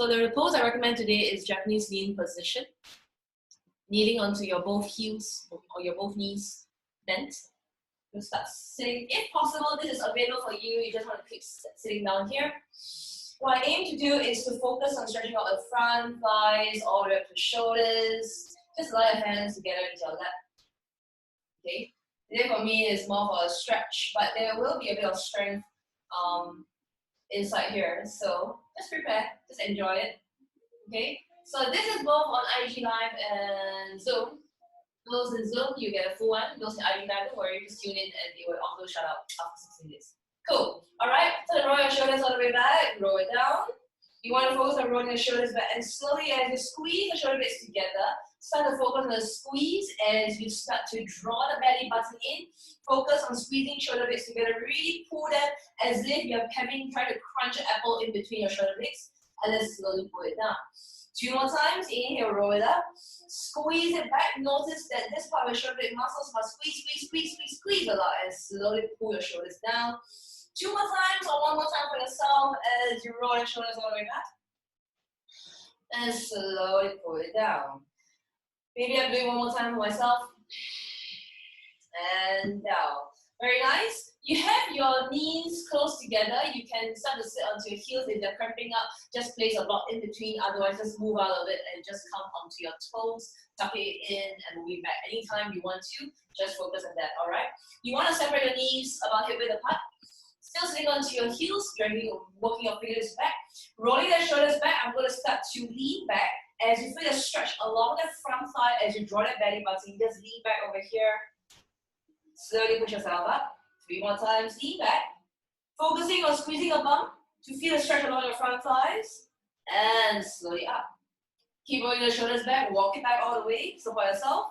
So the pose I recommend today is Japanese lean position. Kneeling onto your both heels or your both knees bent. You'll start sitting. If possible, this is available for you. You just want to keep sitting down here. What I aim to do is to focus on stretching out the front, thighs, all the way up to shoulders. Just allow your hands together into your lap. Okay. Today for me is more for a stretch, but there will be a bit of strength inside here. So just prepare, just enjoy it. Okay. So this is both on IG Live and Zoom. Those in Zoom, you get a full one. Those in IG Live, don't worry, just tune in and it will also shut out after 16 minutes. Cool. Alright, so roll your shoulders all the way back, roll it down. You want to focus on rolling your shoulders back, and slowly as you squeeze the shoulder blades together, start to focus on the squeeze as you start to draw the belly button in. Focus on squeezing shoulder blades together. Really pull them as if you're trying to crunch an apple in between your shoulder blades, and then slowly pull it down. 2 more times. Inhale, roll it up. Squeeze it back. Notice that this part of your shoulder blade muscles must squeeze a lot, and slowly pull your shoulders down. 2 more times, or 1 more time for yourself as you roll your shoulders all the way back. And slowly pull it down. Maybe I'm doing 1 more time for myself. And down. Very nice. You have your knees close together. You can start to sit onto your heels. If they're cramping up, just place a block in between. Otherwise, just move out of it and just come onto your toes. Tuck it in and move it back. Anytime you want to, just focus on that, all right? You want to separate your knees about hip-width apart. Still sitting onto your heels, working your fingers back. Rolling the shoulders back, I'm going to start to lean back. As you feel a stretch along the front thigh, as you draw that belly button, just lean back over here. Slowly push yourself up. 3 more times, lean back. Focusing on squeezing your bum to feel a stretch along your front thighs. And slowly up. Keep rolling the shoulders back, walk it back all the way, support yourself.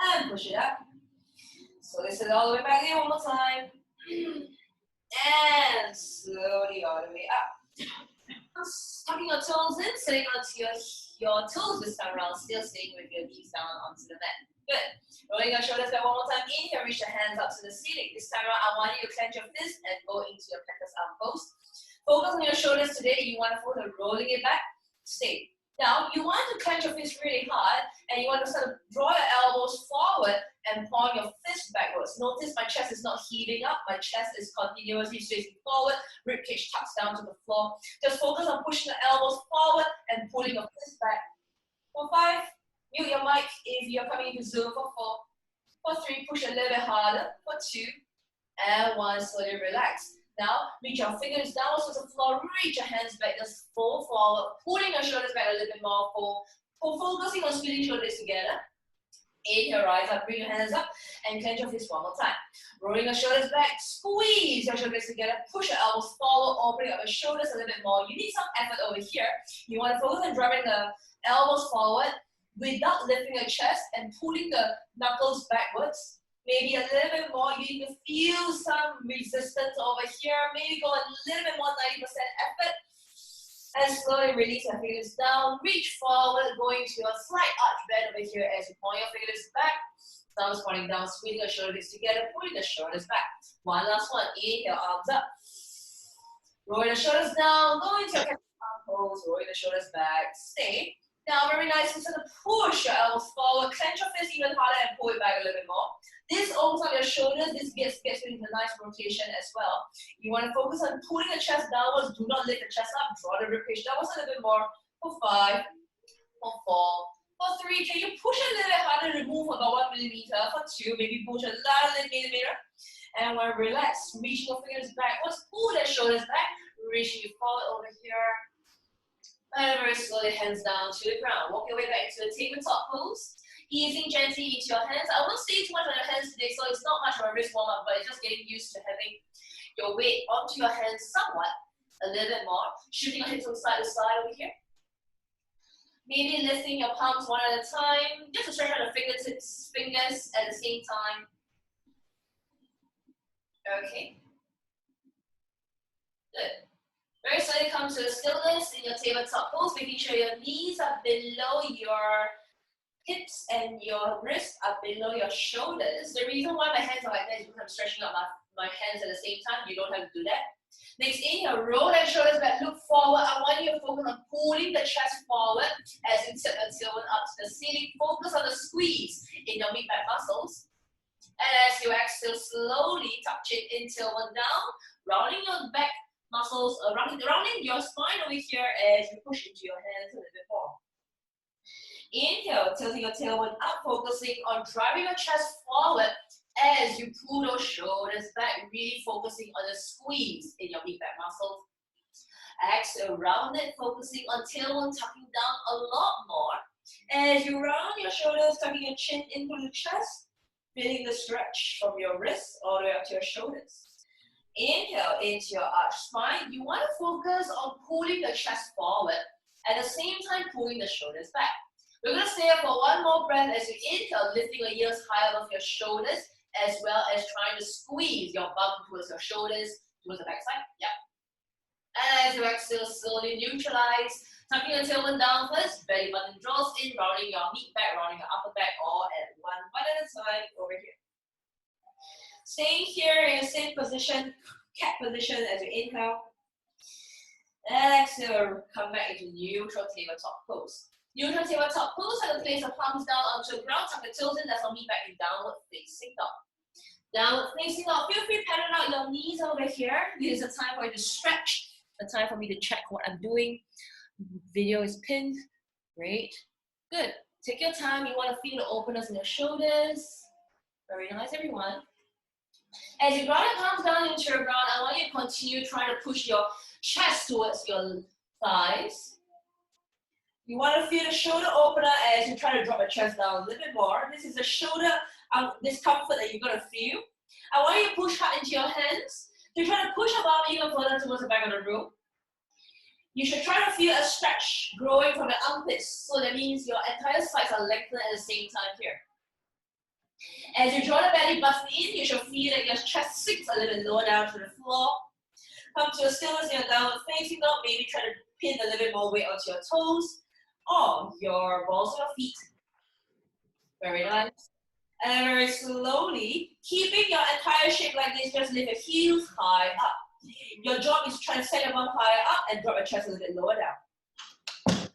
And push it up. Slowly sit it all the way back in 1 more time. And slowly all the way up. Tucking your toes in, sitting onto your toes this time around, still staying with your knees down onto the mat. Good. Rolling your shoulders back 1 more time. Inhale, reach your hands up to the ceiling. This time around, I want you to clench your fist and go into your cactus arm pose. Focus on your shoulders today. You want to focus on rolling it back. Stay. Now, you want to clench your fist really hard, and you want to sort of draw your elbows forward and point your fist backwards. Notice my chest is not heaving up. My chest is continuously facing forward. Ribcage tucks down to the floor. Just focus on pushing the elbows forward and pulling your fist back. For 5, mute your mic if you're coming into Zoom. For 4. For 3, push a little bit harder. For 2, and 1, slowly relax. Now, reach your fingers downwards to the floor, reach your hands back, just fold forward, pulling your shoulders back a little bit more, focusing on squeezing shoulders together. Inhale, rise up, bring your hands up, and clench your fist 1 more time. Rolling your shoulders back, squeeze your shoulders together, push your elbows forward, opening up your shoulders a little bit more. You need some effort over here. You want to focus on driving the elbows forward without lifting your chest and pulling the knuckles backwards. Maybe a little bit more. You need to feel some resistance over here. Maybe go a little bit more, 90% effort. And slowly release your fingers down. Reach forward, going to a slight arch bend over here as you point your fingers back. Thumbs pointing down, squeezing your shoulders together, pulling the shoulders back. 1 last one. Inhale, arms up. Roll the shoulders down, go into your arm pose, roll the shoulders back. Stay. Now, very nice. Instead of push your elbows forward, clench your fist even harder and pull it back a little bit more. This opens up your shoulders. This gets you into a nice rotation as well. You want to focus on pulling the chest downwards. Do not lift the chest up. Draw the ribcage downwards a little bit more. For 5, for 4, for 3. Can you push a little bit harder? Remove about 1 millimeter. For 2, maybe push a little millimeter. And when relax, reaching your fingers backwards. Pull the shoulders back. Reaching you forward over here. And very slowly, hands down to the ground. Walk your way back into a tabletop pose. Easing gently into your hands. I won't stay too much on your hands today, so it's not much of a wrist warm-up, but it's just getting used to having your weight onto your hands somewhat, a little bit more. Shooting your hips from side to side over here. Maybe lifting your palms one at a time, just to stretch out the fingers at the same time. Okay. Good. Very slowly come to a stillness in your tabletop pose, making sure your knees are below your hips and your wrists are below your shoulders. The reason why my hands are like that is because I'm stretching out my hands at the same time. You don't have to do that. Next, inhale, roll that shoulders back, look forward. I want you to focus on pulling the chest forward as you tip the tailbone up to the ceiling. Focus on the squeeze in your mid-back muscles. And as you exhale, slowly tuck chin in, tailbone down, rounding your back muscles, rounding your spine over here as you push into your hands a little bit more. Inhale, tilting your tailbone up, focusing on driving your chest forward as you pull those shoulders back, really focusing on the squeeze in your mid-back muscles. Exhale, round it, focusing on tailbone tucking down a lot more. As you round your shoulders, tucking your chin into the chest, feeling the stretch from your wrists all the way up to your shoulders. Inhale into your arched spine. You want to focus on pulling the chest forward, at the same time pulling the shoulders back. We're going to stay up for one more breath as you inhale, lifting your ears high above your shoulders, as well as trying to squeeze your bum towards your shoulders, towards the back side. Yep. And as you exhale, slowly neutralize, tucking your tailbone down first, belly button draws in, rounding your mid back, rounding your upper back, all at one at a time over here. Staying here in the same position, cat position as you inhale. And exhale, come back into neutral tabletop pose. Neutral tabletop pose, and place the palms down onto the ground, tuck the toes in, that's on me back in downward facing dog. Downward facing dog, feel free to pattern out your knees over here. This is a time for you to stretch, a time for me to check what I'm doing. Video is pinned, great, good. Take your time, you want to feel the openness in your shoulders. Very nice, everyone. As you ground your palms down into your ground, I want you to continue trying to push your chest towards your thighs. You want to feel the shoulder opener as you try to drop your chest down a little bit more. This is the shoulder discomfort that you're going to feel. I want you to push hard into your hands. You try to push your bum even further towards the back of the room. You should try to feel a stretch growing from the armpits. So that means your entire sides are lengthened at the same time here. As you draw the belly button in, you should feel that your chest sinks a little bit lower down to the floor. Come to a stillness in your downward facing dog. Maybe try to pin a little bit more weight onto your toes or your balls of your feet. Very nice. And very slowly, keeping your entire shape like this, just lift your heels high up. Your job is trying to set your bum higher up and drop your chest a little bit lower down.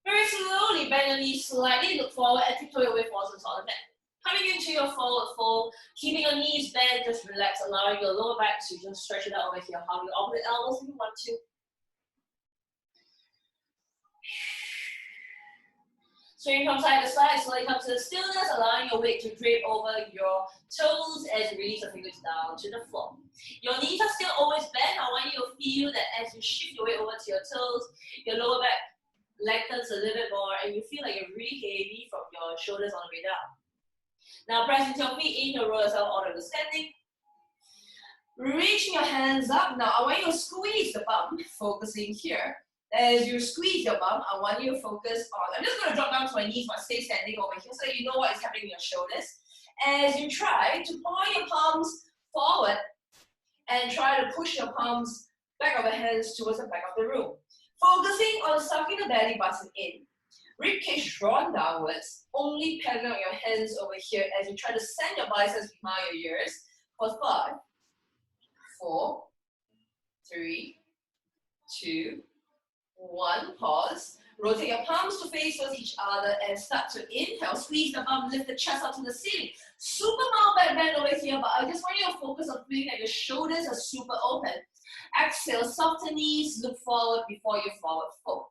Very slowly, bend your knees slightly, look forward and tiptoe your way forward to the top of the mat. Coming into your forward fold, keeping your knees bent, just relax, allowing your lower back to just stretch it out over here. Hug your opposite elbows if you want to. Swing from side to side, slowly come to the stillness, allowing your weight to drape over your toes as you release your fingers down to the floor. Your knees are still always bent. I want you to feel that as you shift your weight over to your toes, your lower back lengthens a little bit more and you feel like you're really heavy from your shoulders all the way down. Now press into your feet, inhale, roll yourself out of the standing. Reaching your hands up. Now I want you to squeeze the bum, focusing here. As you squeeze your bum, I want you to focus on, I'm just going to drop down to my knees but stay standing over here so you know what is happening in your shoulders. As you try to point your palms forward and try to push your palms back of the hands towards the back of the room. Focusing on sucking the belly button in. Ribcage drawn downwards, only pedaling out your hands over here as you try to send your biceps behind your ears for 5, 4, 3, 2, 1, pause. Rotate your palms to face towards each other and start to inhale. Squeeze the bum, lift the chest up to the ceiling. Super mild back bend over here, but I just want you to focus on feeling that your shoulders are super open. Exhale, soften knees, look forward before you forward fold.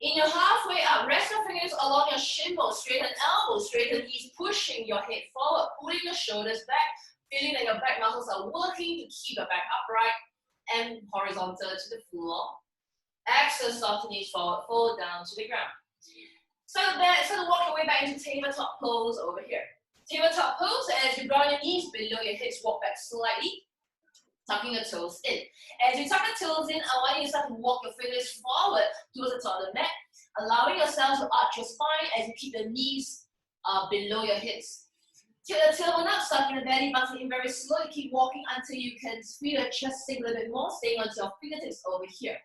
In your halfway up, rest your fingers along your shin bones, straighten elbows, straighten knees, pushing your head forward, pulling your shoulders back, feeling that your back muscles are working to keep your back upright and horizontal to the floor. Exhale, soften knees forward, fold down to the ground. Start to walk your way back into tabletop pose over here. Tabletop pose, as you ground your knees below your hips, walk back slightly, tucking your toes in. As you tuck the toes in, I want you to start to walk your fingers forward towards the top of the mat, allowing yourself to arch your spine as you keep the knees below your hips. Till the tailbone up, sucking the belly button in very slowly. Keep walking until you can feel your chest sink a little bit more, staying onto your fingertips over here.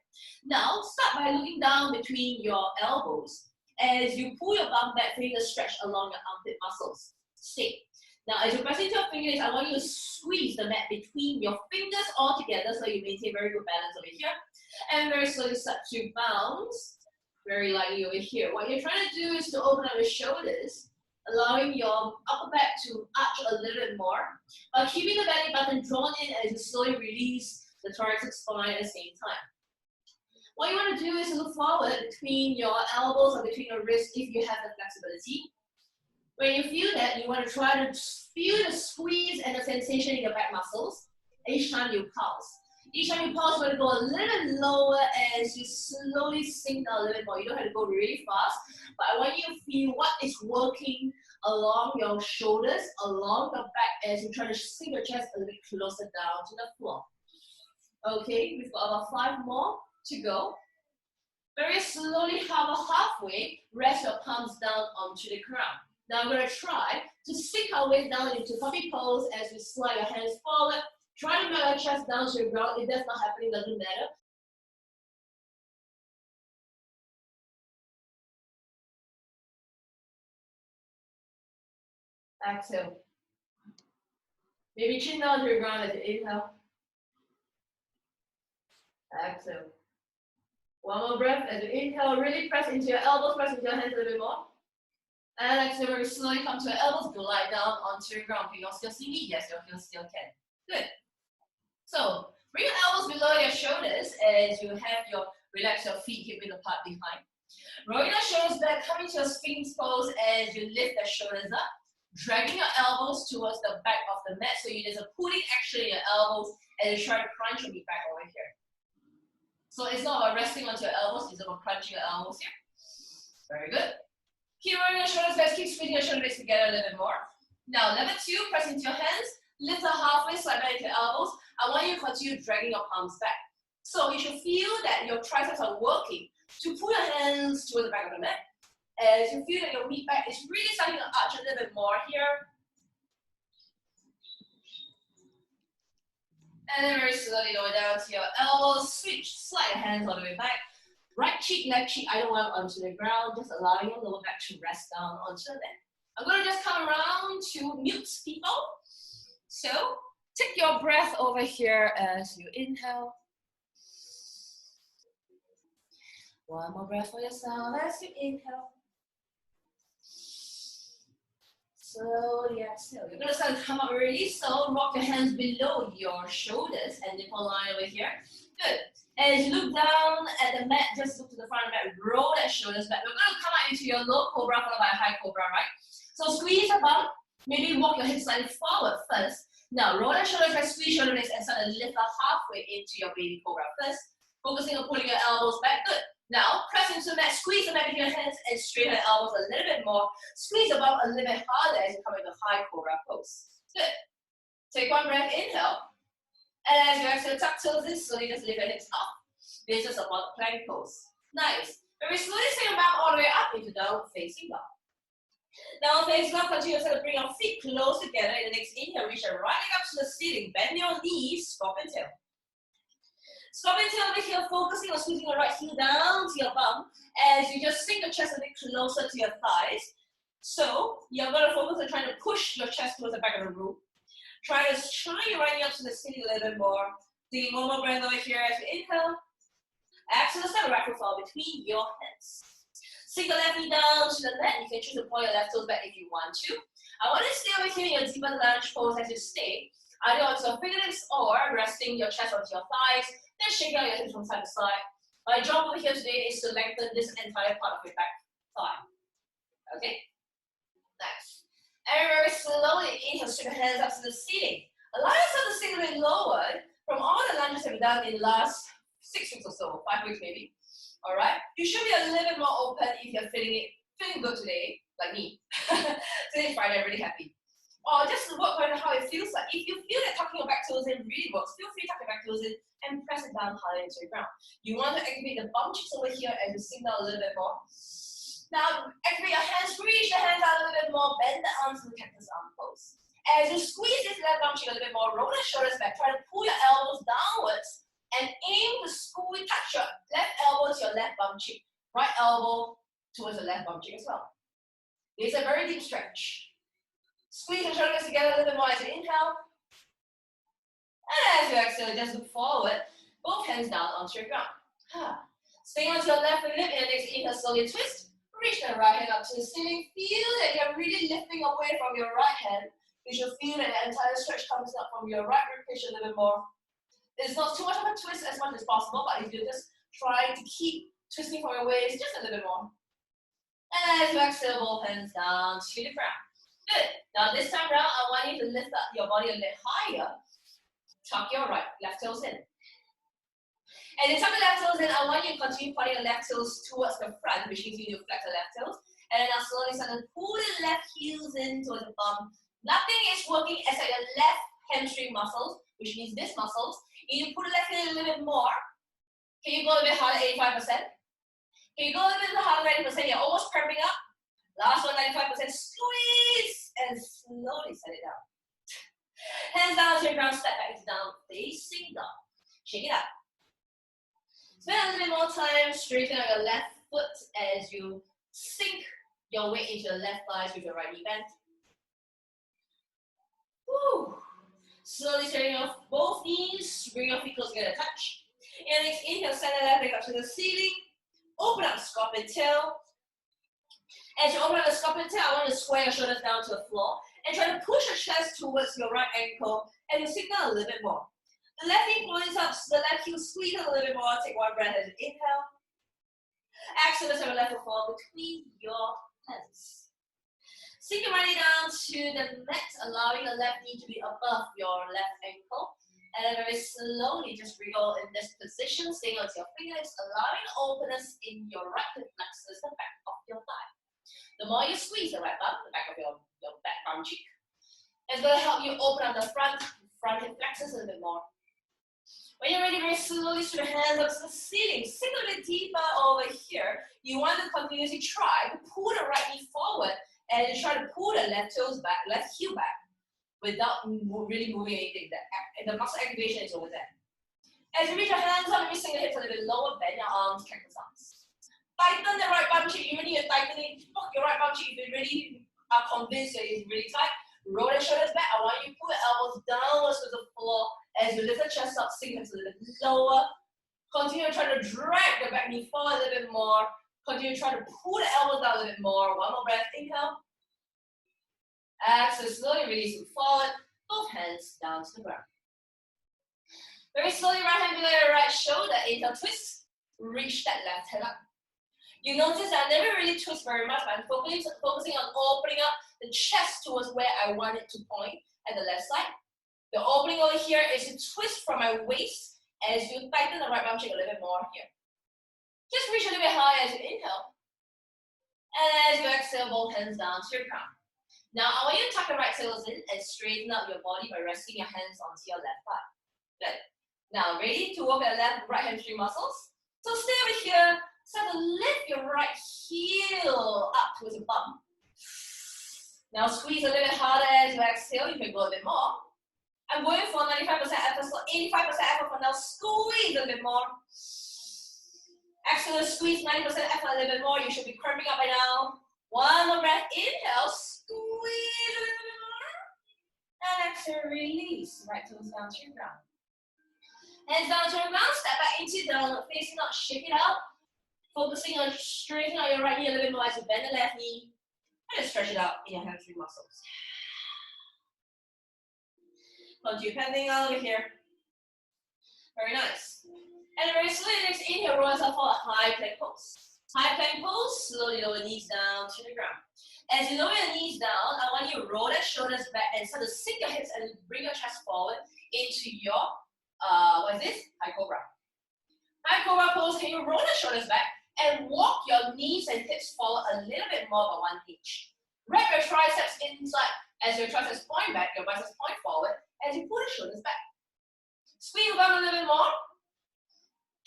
Now, start by looking down between your elbows as you pull your bum back, feeling the stretch along your armpit muscles. Stay. Now, as you press into your fingers, I want you to squeeze the mat between your fingers all together so you maintain very good balance over here. And very slowly start to bounce very lightly over here. What you're trying to do is to open up your shoulders, allowing your upper back to arch a little bit more, while keeping the belly button drawn in as you slowly release the thoracic spine at the same time. What you want to do is look forward between your elbows or between your wrists if you have the flexibility. When you feel that, you want to try to feel the squeeze and the sensation in your back muscles each time you pulse. Each time you pulse, you want to go a little bit lower as you slowly sink down a little bit more. You don't have to go really fast, but I want you to feel what is working along your shoulders, along the back as you try to sink your chest a little bit closer down to the floor. Okay, we've got about 5 more to go. Very slowly hover halfway, rest your palms down onto the ground. Now I'm going to try to sink our way down into puppy pose as we slide your hands forward. Try to melt your chest down to the ground. If that's not happening, doesn't matter. Exhale. Maybe chin down to the ground as you inhale. Exhale. One more breath as you inhale. Really press into your elbows, press into your hands a little bit more. And exhale, very slowly come to your elbows, glide down onto your ground. Can you all still see me? Yes, you all still can. Good. So, bring your elbows below your shoulders as you have relax your feet hip width apart behind. Rolling your shoulders back, coming to your sphinx pose as you lift the shoulders up. Dragging your elbows towards the back of the mat so there's a pulling action in your elbows as you try to crunch your meat back over here. So it's not about resting onto your elbows, it's about crunching your elbows here. Very good. Keep rolling your shoulders back, keep squeezing your shoulder blades together a little bit more. Now, number 2, press into your hands, lift up halfway, slide back into your elbows. I want you to continue dragging your palms back. So you should feel that your triceps are working to pull your hands towards the back of the mat. As you feel that your mid back is really starting to arch a little bit more here. And then very slowly lower down to your elbows, switch, slide your hands all the way back. Right cheek, left cheek, either one onto the ground, just allowing your lower back to rest down onto the mat. I'm going to just come around to mute people. So take your breath over here as you inhale. One more breath for yourself as you inhale. Slowly exhale. You're going to start to come up really slow. Rock your hands below your shoulders and nipple line over here. Good. As you look down at the mat, just look to the front of the mat, roll that shoulders back. We're going to come out into your low cobra followed by a high cobra, right? So squeeze the bum. Maybe walk your hips slightly forward first. Now roll that shoulders back, squeeze shoulder blades, and start to lift up halfway into your baby cobra first. Focusing on pulling your elbows back. Good. Now press into the mat, squeeze the mat with your hands, and straighten the elbows a little bit more. Squeeze the bum a little bit harder as you come into high cobra pose. Good. Take one breath, inhale. And as you exhale, tuck toes in, slowly just lift your hips up. This is about plank pose. Nice. Very slowly take your back all the way up into downward facing dog. Downward facing dog, continue to bring your feet close together. In the next inhale, reach your right leg up to the ceiling. Bend your knees, scorpion tail. Scorpion tail over here, focusing on squeezing your right heel down to your bum as you just sink your chest a bit closer to your thighs. So you're going to focus on trying to push your chest towards the back of the room. Try to shine your right knee up to the ceiling a little bit more. Taking one more breath over here as you inhale. Exhale, step right foot fall between your hands. Sink the left knee down to the mat. You can choose to point your left toes back if you want to. I want to stay over here in your deeper lunge pose as you stay. Either onto your fingertips or resting your chest onto your thighs. Then shake out your hips from side to side. My job over here today is to lengthen this entire part of your back thigh. Okay? Nice. And very slowly inhale, straight your hands up to the ceiling. Allow yourself to sink a bit lower from all the lunges that we've done in the last 6 weeks or so, 5 weeks maybe. All right? You should be a little bit more open if you're feeling good today, like me. Today's Friday, I'm really happy. Or just work on how it feels like. If you feel that tucking your back toes in really works, feel free to tuck your back toes in and press it down harder into the ground. You want to activate the bum cheeks over here and you sink down a little bit more. Now, activate your hands, reach the hands out a little bit more, bend the arms to the cactus arm pose. As you squeeze this left bum cheek a little bit more, roll the shoulders back, try to pull your elbows downwards and aim to squeeze, touch your left elbow to your left bum cheek, right elbow towards the left bum cheek as well. It's a very deep stretch. Squeeze your shoulders together a little bit more as you inhale. And as you exhale, just look forward. Both hands down onto your ground. Stay onto your left rib, and next inhale, slowly twist. Reach the right hand up to the ceiling. Feel that you're really lifting away from your right hand. You should feel that the entire stretch comes up from your right rib cage a little bit more. It's not too much of a twist as much as possible, but if you just try to keep twisting from your waist just a little bit more. And as you exhale, both hands down to the ground. Good. Now this time around, I want you to lift up your body a little higher. Tuck your left toes in. And then tuck the left toes in, I want you to continue pointing the left toes towards the front, which means you need to flex the left toes. And then I'll slowly start to pull the left heels in towards the bum. Nothing is working except your left hamstring muscles, which means this muscles. You need to pull the left heel in a little bit more. Can you go a bit harder, 85%? Can you go a little bit harder, 90%? You're almost cramping up. Last one, 95%. Squeeze and slowly set it down. Hands down to your ground, step back down, facing down. Shake it up. Spend a little bit more time straightening out your left foot as you sink your weight into your left thighs with your right knee bent. Woo. Slowly turning off both knees, bring your feet close together, touch. And next inhale, send the left leg up to the ceiling. Open up the scorpion tail. As you open up the scorpion tail, I want you to square your shoulders down to the floor and try to push your chest towards your right ankle and you sink down a little bit more. The left knee points up, so the left heel squeeze a little bit more. Take one breath as you inhale. Exhale, let's have a left foot fall between your hands. Sink your right knee down to the mat, allowing the left knee to be above your left ankle. And then very slowly just wriggle in this position, staying onto your fingers, allowing openness in your right hip flexors, the back of your thigh. The more you squeeze the right bum, the back of your back arm cheek, it's going to help you open up the front hip flexors a little bit more. When you're ready, very slowly swing your hands up to the ceiling. Sink a little deeper over here. You want to continuously try to pull the right knee forward and you try to pull the left toes back, left heel back without really moving anything. The muscle activation is over there. As you reach your hands up, maybe sink the hips a little bit lower, bend your arms, cactus arms. Tighten the right bum cheek. You really need to tighten it. Fuck your right bum cheek if you really are convinced that it's really tight. Roll the shoulders back. I want you to pull the elbows downwards to the floor. As you lift the chest up, sink it a little bit lower. Continue to try to drag the back knee forward a little bit more. Continue to try to pull the elbows down a little bit more. One more breath. Inhale. Exhale. Slowly release it forward. Both hands down to the ground. Very slowly, right hand below your right shoulder. Inhale, twist. Reach that left hand up. You notice I never really twist very much, but I'm focusing on opening up the chest towards where I want it to point at the left side. The opening over here is to twist from my waist as you tighten the right bum cheek a little bit more here. Just reach a little bit high as you inhale. And as you exhale, both hands down to your ground. Now, I want you to tuck the right toes in and straighten out your body by resting your hands onto your left thigh. Good. Now, ready to work at right hamstring muscles? So stay over here. Start to lift your right heel up towards your bum. Now squeeze a little bit harder as you exhale. You can go a bit more. I'm going for 95% effort, so 85% effort for now. Squeeze a bit more. Exhale, squeeze 90% effort a little bit more. You should be cramping up by now. One more breath. Inhale, squeeze a little bit more. And exhale, release. Right toes down to your ground. Hands down to your ground. Step back into downward facing dog. Shake it out. Focusing on straightening out your right knee a little bit more as you bend the left knee and stretch it out in your hamstring muscles. Continue bending all over here. Very nice. And very slowly, next inhale, roll yourself for a high plank pose. High plank pose, slowly lower knees down to the ground. As you lower your knees down, I want you to roll the shoulders back and start to sink your hips and bring your chest forward into your, what is this? High cobra. High cobra pose, can you roll the shoulders back and walk your knees and hips forward a little bit more by 1 inch. Wrap your triceps inside. As your triceps point back, your biceps point forward as you pull the shoulders back. Squeeze the bum a little bit more.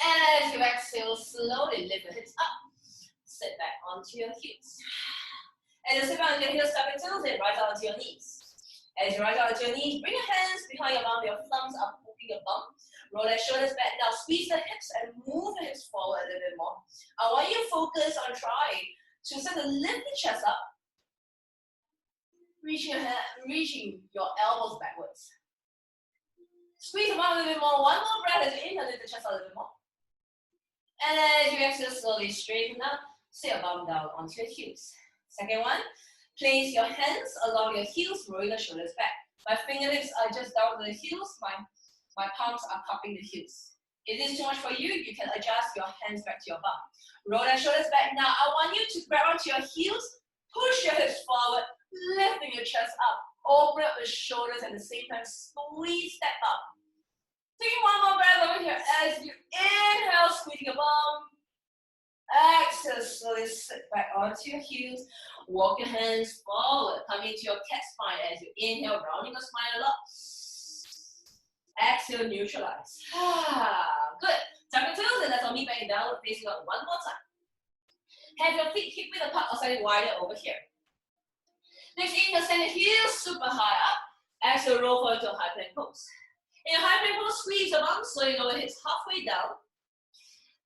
And as you exhale, slowly lift the hips up. Sit back onto your heels. As you sit back on your heels, step into it, rise out onto your knees. As you rise out onto your knees, bring your hands behind your bum, your thumbs up, moving your bum. Roll the shoulders back. Now squeeze the hips and move the hips forward a little bit more. I want you to focus on trying to start to lift the chest up. reaching your elbows backwards. Squeeze them out a little bit more. One more breath as you inhale, lift the chest a little bit more. And then as you exhale, slowly straighten up, sit your bum down onto your heels. Second one, place your hands along your heels, rolling the shoulders back. My fingertips are just down to the heels, my palms are cupping the heels. If this is too much for you, you can adjust your hands back to your bum. Roll the shoulders back. Now I want you to grab onto your heels, push your hips forward, lifting your chest up, open up the shoulders at the same time, squeeze, step up. Take one more breath over here as you inhale, squeezing your bum. Exhale, slowly sit back onto your heels. Walk your hands forward, come into your cat spine as you inhale, rounding your spine a lot. Exhale, neutralize. Good. Tuck your toes and let's all meet back in downward facing dog one more time. Have your feet hip width apart or slightly wider over here. Next, inhale, send your heels super high up. Exhale, roll forward to a high plank pose. In your high plank pose, squeeze the bum, slowly lower hips halfway down.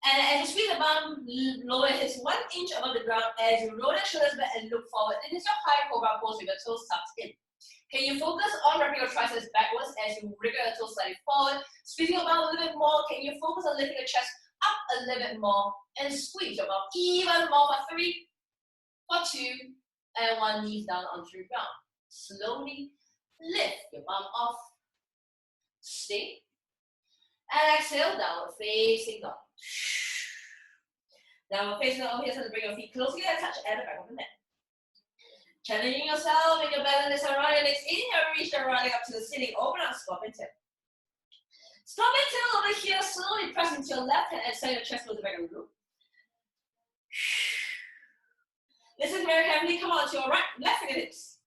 And as you squeeze the bum, lower hips 1 inch above the ground as you roll the shoulders back and look forward. This is your high cobra pose with your toes tucked in. Can you focus on wrapping your triceps backwards as you wriggle your toes slightly forward? Squeezing your bum a little bit more. Can you focus on lifting your chest up a little bit more and squeeze your bum even more for 3, for 2, and 1. Knees down onto the ground. Slowly lift your bum off. Stay. And exhale, downward facing dog. Downward facing dog over here, so bring your feet close together, touch at the back of the neck. Challenging yourself in your balance and around your legs. Inhale, reach your right leg up to the ceiling. Open up, scorpion tail. Scorpion tail over here, slowly press into your left hand and send your chest close to the back of the room. Listen very carefully, come on to your right, left fingertips.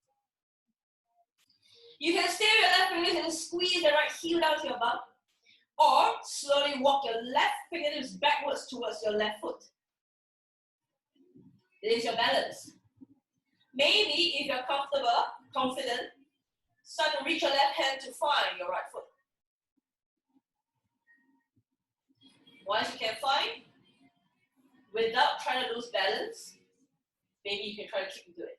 You can stay with your left fingertips and squeeze the right heel down to your bum. Or slowly walk your left fingertips backwards towards your left foot. This is your balance. Maybe if you're comfortable, confident, start to reach your left hand to find your right foot. Once you can find, without trying to lose balance, maybe you can try to keep into it.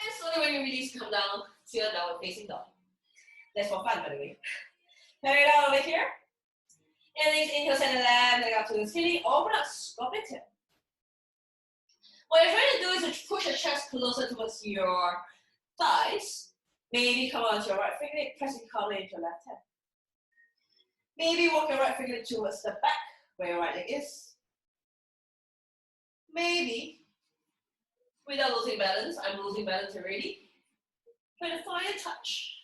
And slowly when you release, come down to your downward facing dog. That's for fun, by the way. Carry it out over here. And then inhale, send the left leg up to the ceiling. Open up, scorpion tail. What you're trying to do is to push your chest closer towards your thighs. Maybe come on to your right fingertip, pressing calmly into your left hand. Maybe walk your right fingertip towards the back, where your right leg is. Maybe, without losing balance, I'm losing balance already. Try to find a touch.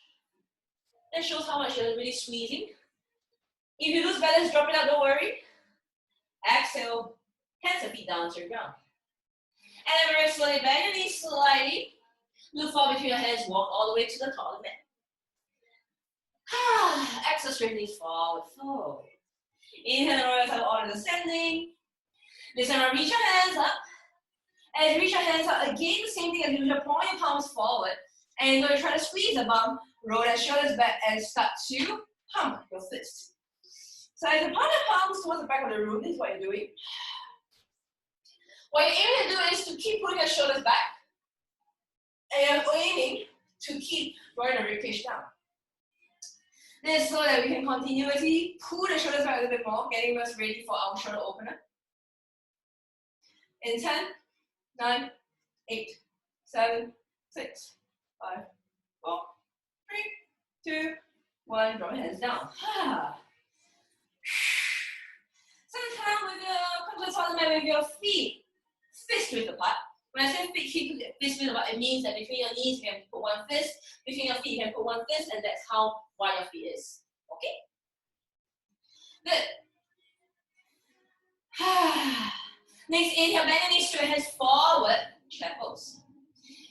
That shows how much you're really squeezing. If you lose balance, drop it out, don't worry. Exhale, hands and feet down to the ground. And then very slowly, bend your knees slightly. Look forward between your hands, walk all the way to the top of the mat. Exhale, straight knees forward, fold. Inhale, roll yourself order descending. This time, reach your hands up. As you reach your hands up, again, the same thing as usual, point your palms forward. And you're going to try to squeeze the bum, roll your shoulders back, and start to pump your fist. So as you point your palms towards the back of the room, this is what you're doing. What you're aiming to do is to keep putting your shoulders back. And you're aiming to keep rolling the ribcage down. This is so that we can continuously pull the shoulders back a little bit more, getting us ready for our shoulder opener. In 10, 9, 8, 7, 6, 5, 4, 3, 2, 1. Drop your hands down. Sometimes come to the top of the mat with your feet fist width apart. When I say feet fist width apart, it means that between your knees you can put one fist, between your feet you can put one fist, and that's how wide your feet is. Okay? Good. Next, inhale, bend your knees, straight hands forward, chair pose.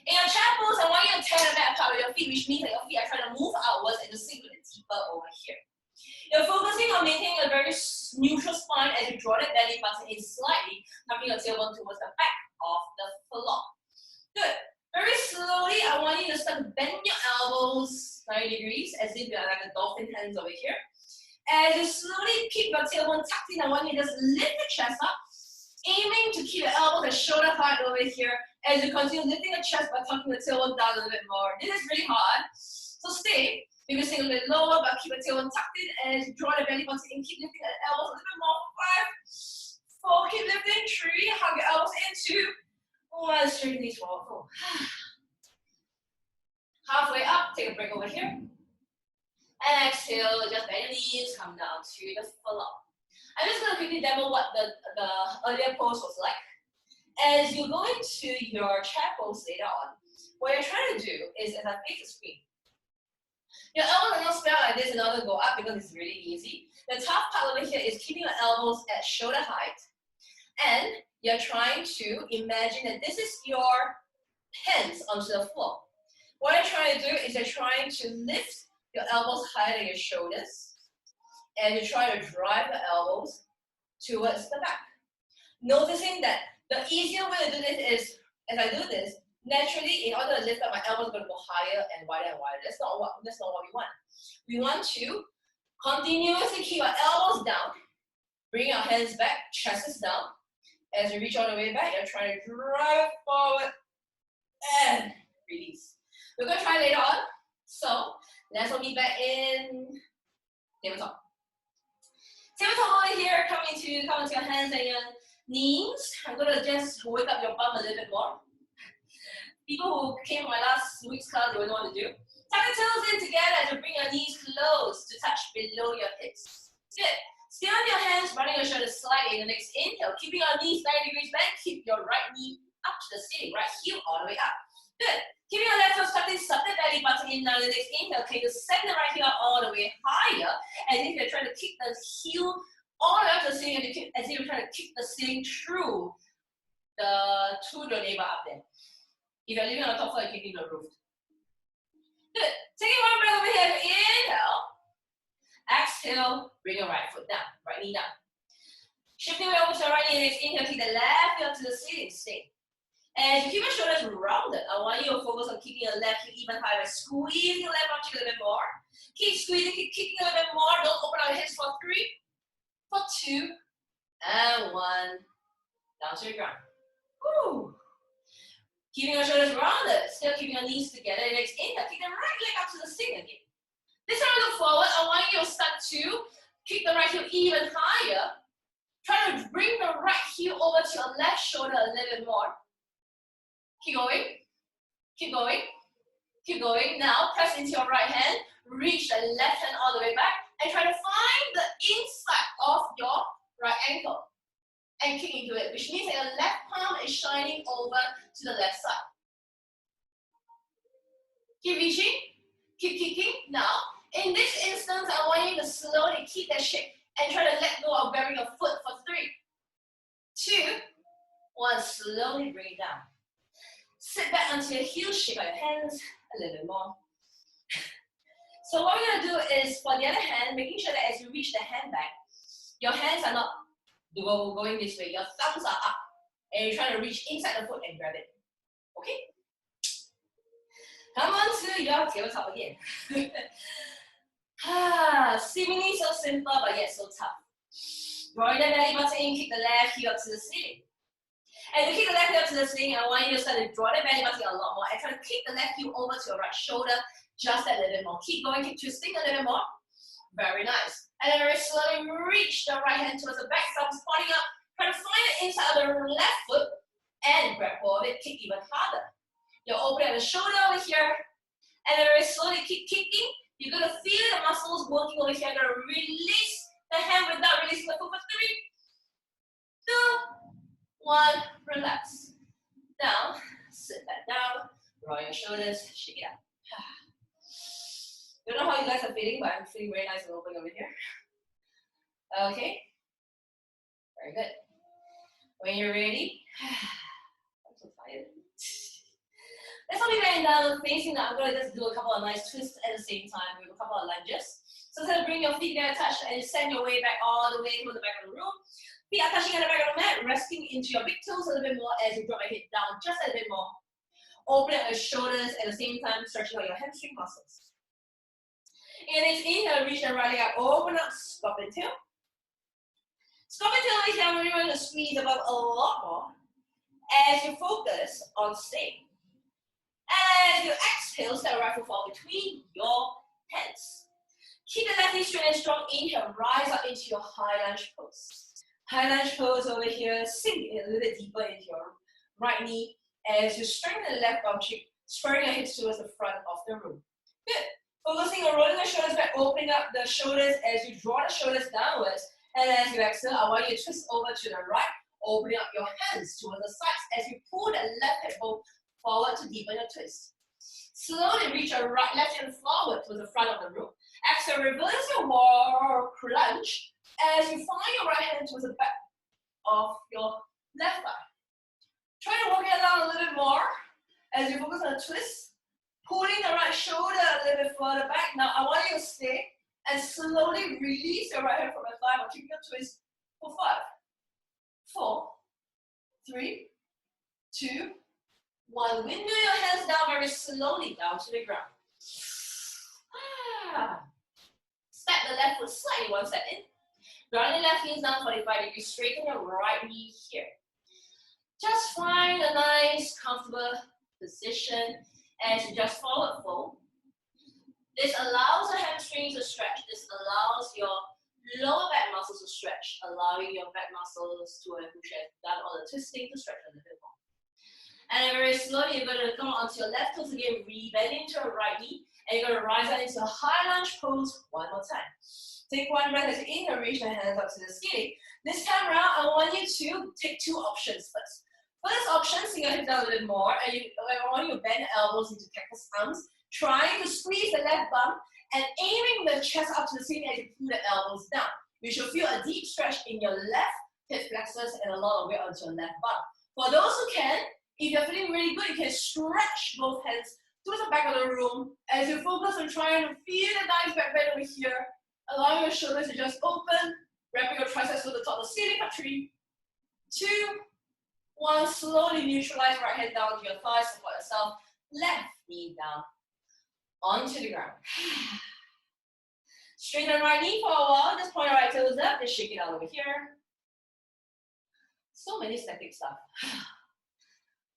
In your chair pose, I want you to tear the mat apart with your feet, which means that your feet are trying to move outwards and to sink a bit deeper over here. You're focusing on maintaining a very neutral spine as you draw the belly button in slightly, tucking your tailbone towards the back of the floor. Good. Very slowly, I want you to start to bend your elbows 90 degrees as if you're like a dolphin hands over here. As you slowly keep your tailbone tucked in, I want you to just lift the chest up, Aiming to keep the elbows and shoulder height over here as you continue lifting the chest but tucking the tailbone down a little bit more. This is really hard. So stay. Maybe sing a little bit lower, but keep the tailbone tucked in as you draw the belly button in. Keep lifting the elbows a little bit more. 5, 4, keep lifting. 3, hug your elbows in. 2, 1, straighten knees forward. 4. Halfway up, take a break over here. And exhale, just bend your knees, come down to the floor. I'm just going to quickly demo what the earlier pose was like. As you go into your chair pose later on, what you're trying to do is, as I face the screen, your elbows are not spread like this in order to go up because it's really easy. The tough part over here is keeping your elbows at shoulder height. And you're trying to imagine that this is your hands onto the floor. What I'm trying to do is you're trying to lift your elbows higher than your shoulders. And you try to drive the elbows towards the back. Noticing that the easier way to do this is, as I do this, naturally, in order to lift up, my elbows are going to go higher and wider and wider. That's not what we want. We want to continuously keep our elbows down, bring our hands back, chest is down. As you reach all the way back, you're trying to drive forward and release. We're going to try later on. So let's all meet back in tabletop. Tabletop over here, come into your hands and your knees. I'm going to just wake up your bum a little bit more. People who came from my last week's class, they would know what to do. Tuck the toes in together as you bring your knees close to touch below your hips. Good. Stay on your hands, running your shoulders slightly in the next inhale. Keeping your knees 90 degrees back, keep your right knee up to the ceiling, right heel all the way up. Good. Keeping your left toes tucked in, suck the belly button in now. The next inhale, okay, you send the right heel up all the way higher, as if you're trying to kick the heel all the way up to the ceiling, as if you're trying to kick the ceiling through the neighbor up there. If you're living on the top floor, you're kicking the roof. Good. Taking one breath over here. Inhale. Exhale. Bring your right foot down. Right knee down. Shifting way over to the right knee. Next inhale. Keep the left heel up to the ceiling. Stay. As you keep your shoulders rounded, I want you to focus on keeping your left heel even higher. Squeezing your left arm cheek a little bit more. Keep squeezing. Keep kicking a little bit more. Don't open out your hips for 3, for 2, and 1. Down to the ground. Woo. Keeping your shoulders rounded, still keeping your knees together. Next inhale, kick the right leg up to the ceiling again. This time I look forward, I want you to start to kick the right heel even higher. Try to bring the right heel over to your left shoulder a little bit more. Keep going, keep going, keep going. Now press into your right hand, reach the left hand all the way back, and try to find the inside of your right ankle. And kick into it, which means that your left palm is shining over to the left side. Keep reaching, keep kicking. Now, in this instance, I want you to slowly keep that shape and try to let go of grabbing your foot for 3, 2, 1. Slowly bring it down. Sit back onto your heels, shake out your hands a little bit more. So what we're going to do is, for the other hand, making sure that as you reach the hand back, your hands are not going this way, your thumbs are up, and you're trying to reach inside the foot and grab it. Okay? Come on to your tabletop again. Seemingly so simple, but yet so tough. Drawing the belly button in, kick the left heel up to the ceiling. And to kick the left heel up to the ceiling, I want you to start to draw the belly button a lot more and try to kick the left heel over to your right shoulder just a little bit more. Keep going, keep twisting a little bit more. Very nice. And then very slowly reach the right hand towards the back, thumbs pointing up. Try to find the inside of the left foot and grab hold of it, kick even harder. You're opening the shoulder over here, and then very slowly keep kicking. You're going to feel the muscles working over here. You're going to release the hand without releasing the foot for 3, 2, 1. Relax. Down. Sit back down. Roll your shoulders. Shake it out. Don't know how you guys are feeling, but I'm feeling very nice and open over here. Okay. Very good. When you're ready, I'm so tired. Let's all be lying down, facing up. I'm going to just do a couple of nice twists at the same time with a couple of lunges. So instead of bring your feet there, touch, and send your way back all the way to the back of the room. Feet are touching at the back of the mat, resting into your big toes a little bit more as you drop your head down just a little bit more. Open up your shoulders at the same time, stretching out your hamstring muscles. And next inhale, reach the right leg up, open up, sculpt into. Scorpion tail over here, we're going to squeeze the bum a lot more as you focus on staying. As you exhale, step right foot forward between your hands. Keep the left knee straight and strong. Inhale, rise up into your high lunge pose. High lunge pose over here, sink in a little bit deeper into your right knee as you strengthen the left bum cheek, spurring your hips towards the front of the room. Good. Focusing on rolling the shoulders back, opening up the shoulders as you draw the shoulders downwards. And as you exhale, I want you to twist over to the right, opening up your hands towards the sides as you pull the left hip bone forward to deepen your twist. Slowly reach your right left hand forward to the front of the room. Exhale, reverse your warrior crunch as you find your right hand towards the back of your left thigh. Try to walk it down a little bit more as you focus on the twist. Pulling the right shoulder a little bit further back. Now I want you to stay and slowly release your right hand from the thigh while keeping your twist for 5, 4, 3, 2, 1. Windmill your hands down very slowly down to the ground. Step the left foot slightly one step in. Ground your left heels down 45 degrees. Straighten your right knee here. Just find a nice, comfortable position as you just forward fold. This allows the hamstrings to stretch. This allows your lower back muscles to stretch, allowing your back muscles to push down all the twisting to stretch a little bit more. And then very slowly, you're going to come onto your left toes again, rebend into your right knee, and you're going to rise up into a high lunge pose one more time. Take one breath as you inhale, reach your hands up to the ceiling. This time around, I want you to take 2 options first. First option, sink your hips down a little bit more, and I want you to bend the elbows into cactus arms, trying to squeeze the left bum and aiming the chest up to the ceiling as you pull the elbows down. You should feel a deep stretch in your left hip flexors and a lot of weight onto your left bum. For those who can, if you're feeling really good, you can stretch both hands towards the back of the room as you focus on trying to feel the nice back bend over here, allowing your shoulders to just open, wrapping your triceps to the top of the ceiling for 3, 2, 1. Slowly neutralize right hand down to your thighs, support yourself, left knee down onto the ground. Straighten right knee for a while, just point your right toes up, just shake it out over here. So many static stuff.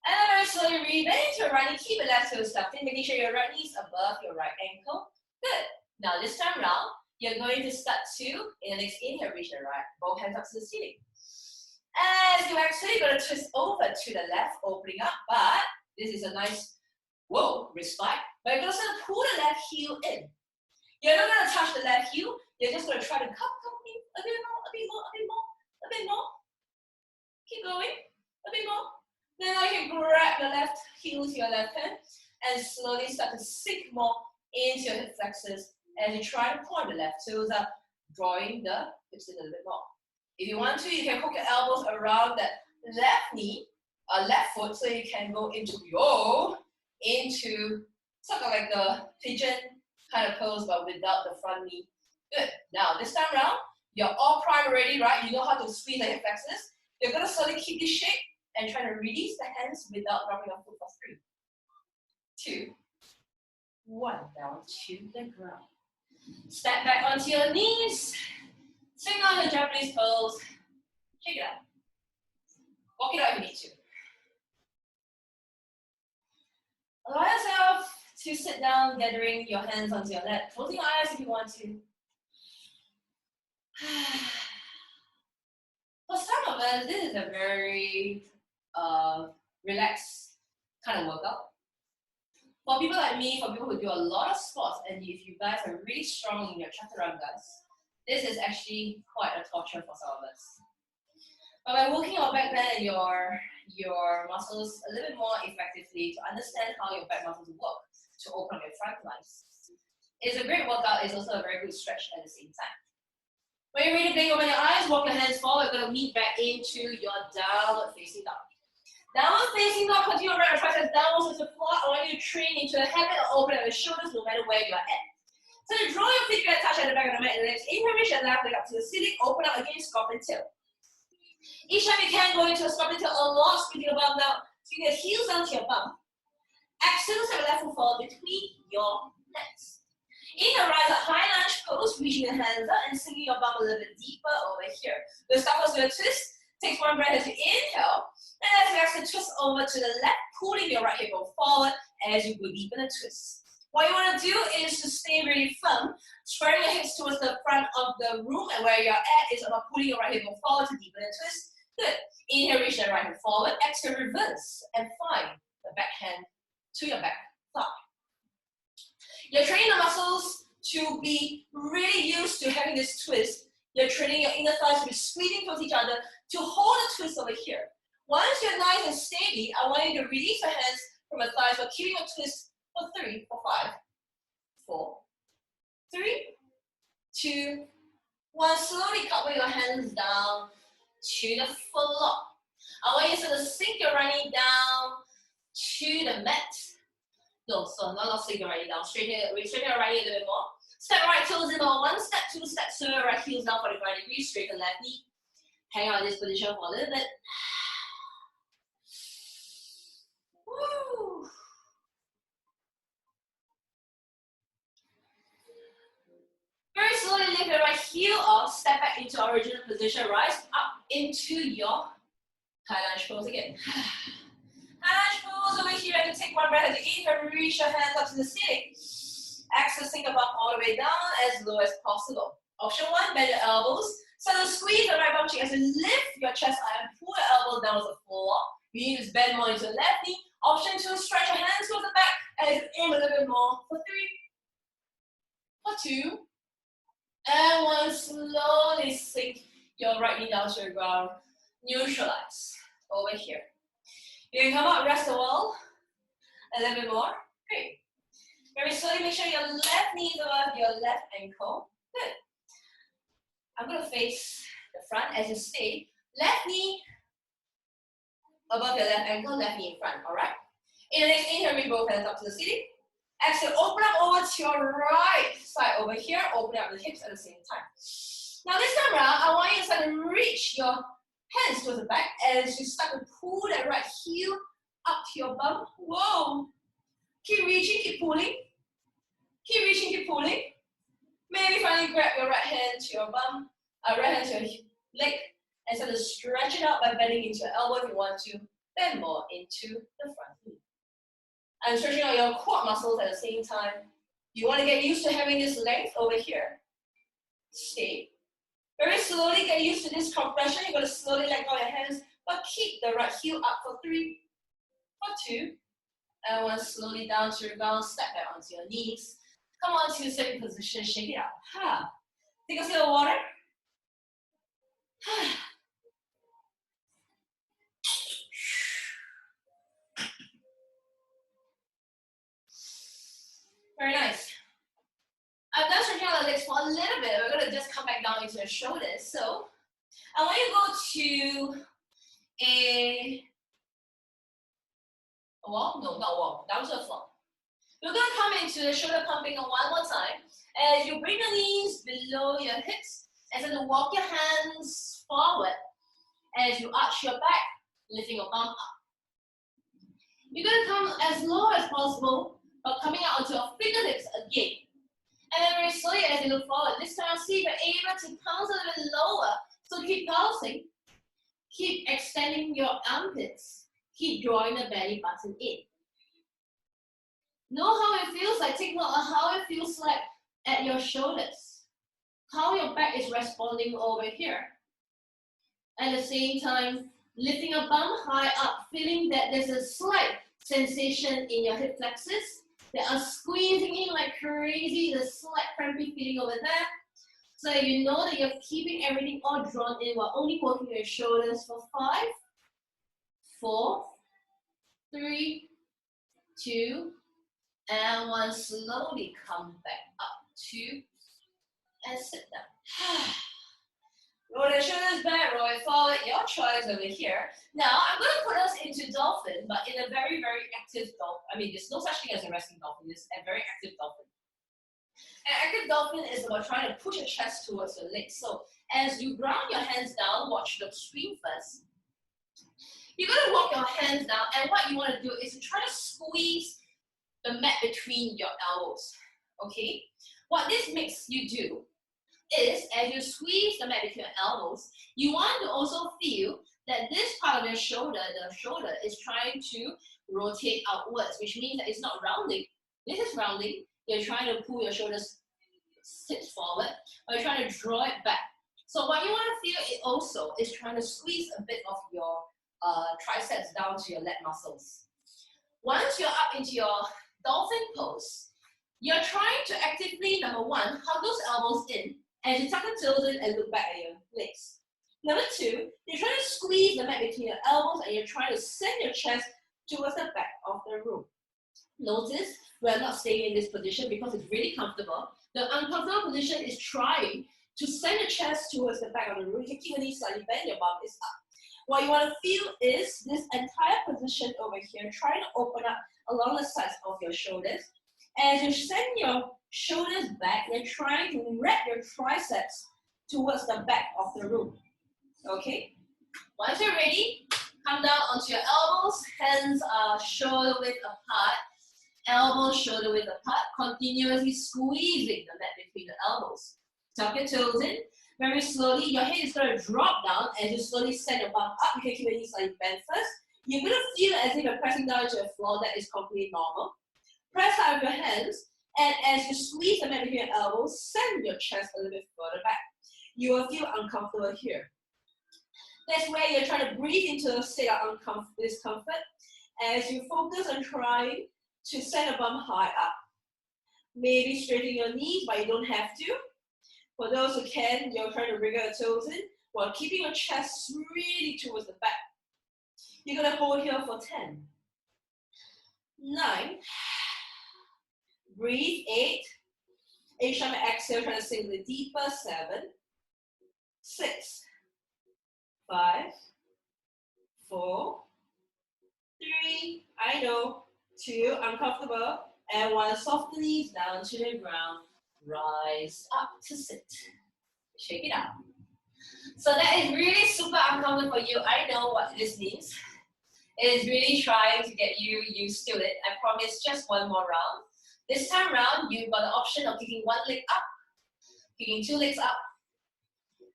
And then very slowly rebend into your right knee, keep your left toe tucked in, making sure your right knee is above your right ankle. Good. Now this time round, you're going to start to, in the next inhale, reach the right, both hands up to the ceiling. As you exhale, you're going to twist over to the left, opening up, but this is a nice, wrist spike. But you're just going to pull the left heel in. You're not going to touch the left heel, you're just going to try to come in a bit more, a bit more, a bit more, a bit more. Keep going, a bit more. Then now you can grab the left heel with your left hand and slowly start to sink more into your hip flexors as you try to point the left toes up, drawing the hips in a little bit more. If you want to, you can hook your elbows around that left knee, left foot, so you can go into sort of like the pigeon kind of pose, but without the front knee. Good. Now, this time around, you're all primed already, right? You know how to squeeze the hip flexors. You're going to slowly keep this shape and try to release the hands without dropping your foot for 3, 2, 1. Down to the ground. Step back onto your knees. Swing on the Japanese pose. Shake it out. Walk it out if you need to. Allow yourself to sit down, gathering your hands onto your lap. Closing your eyes if you want to. For some of us, this is a very relaxed kind of workout. For people like me, for people who do a lot of sports, and if you guys are really strong in your chaturangas, this is actually quite a torture for some of us. But by working your back bend and your muscles a little bit more effectively to understand how your back muscles work to open up your front legs, it's a great workout. It's also a very good stretch at the same time. When you're ready to blink, open your eyes, walk your hands forward. You're going to meet back into your downward facing dog. Downward facing dog, continue to wrap your triceps downwards to the floor. I want you to train into the habit of opening up your shoulders no matter where you are at. So you draw your feet, touch at the back of the mat, and legs. Inhale, reach your left leg up to the ceiling, open up again, scorpion tail. Each time you can go into a scorpion tail a lot, squeezing the bum down, so you get heels down to your bum. Exhale, step your left foot forward between your hands. Inhale, rise up, high lunge pose, reaching the hands up and sinking your bum a little bit deeper over here. We'll start first with a twist. Take one breath as you inhale, and as you exhale, twist over to the left, pulling your right hip forward as you go deep in a twist. What you want to do is to stay really firm, spreading your hips towards the front of the room, and where you're at is about pulling your right hip forward to deepen a twist. Good. Inhale, reach the right hand forward. Exhale, reverse, and find the back hand to your back thigh. You're training the muscles to be really used to having this twist. You're training your inner thighs to be squeezing towards each other to hold the twist over here. Once you're nice and steady, I want you to release your hands from your thighs while keeping a twist for 3, for 5, 4, 3, 2, 1. Slowly cup your hands down to the floor. I want you to sink your right knee down to the mat. No, so not sink your right knee down. Straighten your right knee a little bit more. Step right toes in on 1 step, 2 steps, turn your right heels down 45 degrees, straighten left knee. Hang out in this position for a little bit. Woo. Very slowly lift your right heel off, step back into original position, rise up into your high lunge pose again. High lunge pose over here, and take one breath as you inhale, reach your hands up to the ceiling. Exhale, sink your bum all the way down as low as possible. Option 1, bend your elbows. So to squeeze the right bum cheek as you lift your chest out and pull your elbow down to the floor. You need to bend more into the left knee. Option 2, stretch your hands towards the back as you aim a little bit more for 3, for 2, and 1. Slowly sink your right knee down to the ground. Neutralize over here. You can come up, rest the wall a little bit more. Great. Very slowly, make sure your left knee is above your left ankle. Good. I'm going to face the front as you stay. Left knee above your left ankle, left knee in front, all right? In the next inhale, bring both hands up to the ceiling. Exhale, open up over to your right side over here. Open up the hips at the same time. Now this time around, I want you to start to reach your hands towards the back as you start to pull that right heel up to your bum. Whoa. Keep reaching, keep pulling. Keep reaching, keep pulling. Maybe finally grab your right hand to your bum, right hand to your leg, and start to stretch it out by bending into your elbow if you want to. Bend more into the front knee. And stretching out your quad muscles at the same time. You want to get used to having this length over here. Stay. Very slowly get used to this compression. You're going to slowly let go of your hands, but keep the right heel up for 3, for 2, and 1. Slowly down to your ground. Step back onto your knees. Come on to sitting position. Shake it out. Ha. Take a sip of water. Very nice. I've done stretching out the legs for a little bit. We're going to just come back down into the shoulders. So I want you to go to a wall. No, not wall. Down to the floor. We're going to come into the shoulder pumping one more time. As you bring the knees below your hips, and then walk your hands forward as you arch your back, lifting your bum up. You're going to come as low as possible, but coming out onto your fingertips again. And then very slowly as you look forward, this time see if you're able to pounce a little bit lower. So keep pulsing, keep extending your armpits, keep drawing the belly button in. Know how it feels like, take note of how it feels like at your shoulders. How your back is responding over here. At the same time, lifting your bum high up, feeling that there's a slight sensation in your hip flexors. They are squeezing in like crazy, the slight crampy feeling over there. So that you know that you're keeping everything all drawn in while only working your shoulders for 5, 4, 3, 2, and 1. Slowly come back up, 2, and sit down. Roll the shoulders back, roll it forward, your choice over here. Now, I'm going to put us into dolphin, but in a very, very active dolphin. I mean, there's no such thing as a resting dolphin, it's a very active dolphin. An active dolphin is about trying to push your chest towards your legs. So, as you ground your hands down, watch the screen first. You're going to walk your hands down, and what you want to do is to try to squeeze the mat between your elbows, okay? What this makes you do is, as you squeeze the mat between your elbows, you want to also feel that this part of your shoulder, the shoulder, is trying to rotate outwards, which means that it's not rounding. This is rounding. You're trying to pull your shoulders sit forward, or you're trying to draw it back. So what you want to feel it also is trying to squeeze a bit of your triceps down to your leg muscles. Once you're up into your dolphin pose, you're trying to actively, number one, hug those elbows in as you tuck the toes in and look back at your legs. Number two, you're trying to squeeze the mat between your elbows and you're trying to send your chest towards the back of the room. Notice we're not staying in this position because it's really comfortable. The uncomfortable position is trying to send your chest towards the back of the room. You can keep your knees slightly bent, your bum is up. What you want to feel is this entire position over here, trying to open up along the sides of your shoulders. As you send your shoulders back, you're trying to wrap your triceps towards the back of the room. Okay? Once you're ready, come down onto your elbows, hands are shoulder width apart, elbows shoulder width apart, continuously squeezing the mat between the elbows. Tuck your toes in. Very slowly, your head is going to drop down as you slowly send your bum up. You can keep your knees slightly bent first. You're going to feel as if you're pressing down into the floor. That is completely normal. Press out with your hands, and as you squeeze the mat between your elbows, send your chest a little bit further back. You will feel uncomfortable here. That's where you're trying to breathe into a state of discomfort as you focus on trying to send your bum high up. Maybe straighten your knees, but you don't have to. For those who can, you're trying to wriggle your toes in while keeping your chest really towards the back. You're going to hold here for 10, 9, breathe, 8, exhale, exhale, trying to sink a little deeper, 7, 6, 5, 4, 3, I know, 2, uncomfortable, and 1, soft knees down to the ground, rise up to sit. Shake it out. So that is really super uncomfortable for you. I know what this means. It is really trying to get you used to it. I promise just one more round. This time around, you've got the option of kicking one leg up, kicking two legs up.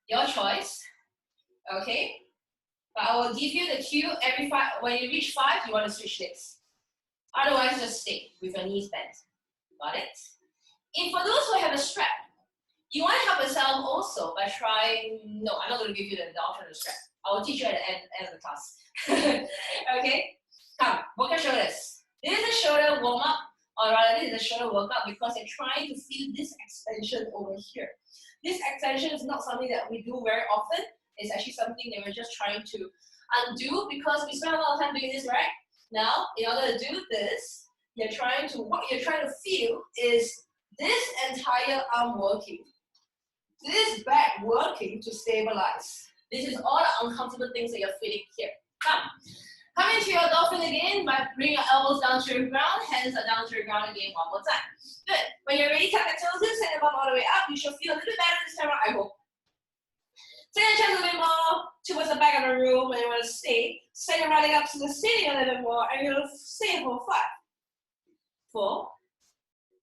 Your choice. Okay? But I will give you the cue every 5. When you reach 5, you want to switch legs. Otherwise, just stay with your knees bent. Got it? And for those who have a strap, you want to help yourself also by trying, no, I'm not going to give you the option of the strap. I will teach you at the end of the class. Okay? Come, work your shoulders. This is a shoulder warm up, or rather this is a shoulder workout because you're trying to feel this extension over here. This extension is not something that we do very often. It's actually something that we're just trying to undo because we spend a lot of time doing this, right? Now, in order to do this, what you're trying to feel is this entire arm working, this back working to stabilize. This is all the uncomfortable things that you're feeling here. Come into your dolphin again by bringing your elbows down to the ground, hands are down to the ground again one more time. Good. When you're ready, tuck your toes in, send your bum all the way up. You should feel a little bit better this time around, I hope. Send your chest a little bit more towards the back of the room when you want to stay. Send your right leg up to the ceiling a little bit more, and you're going to stay for 5, 4,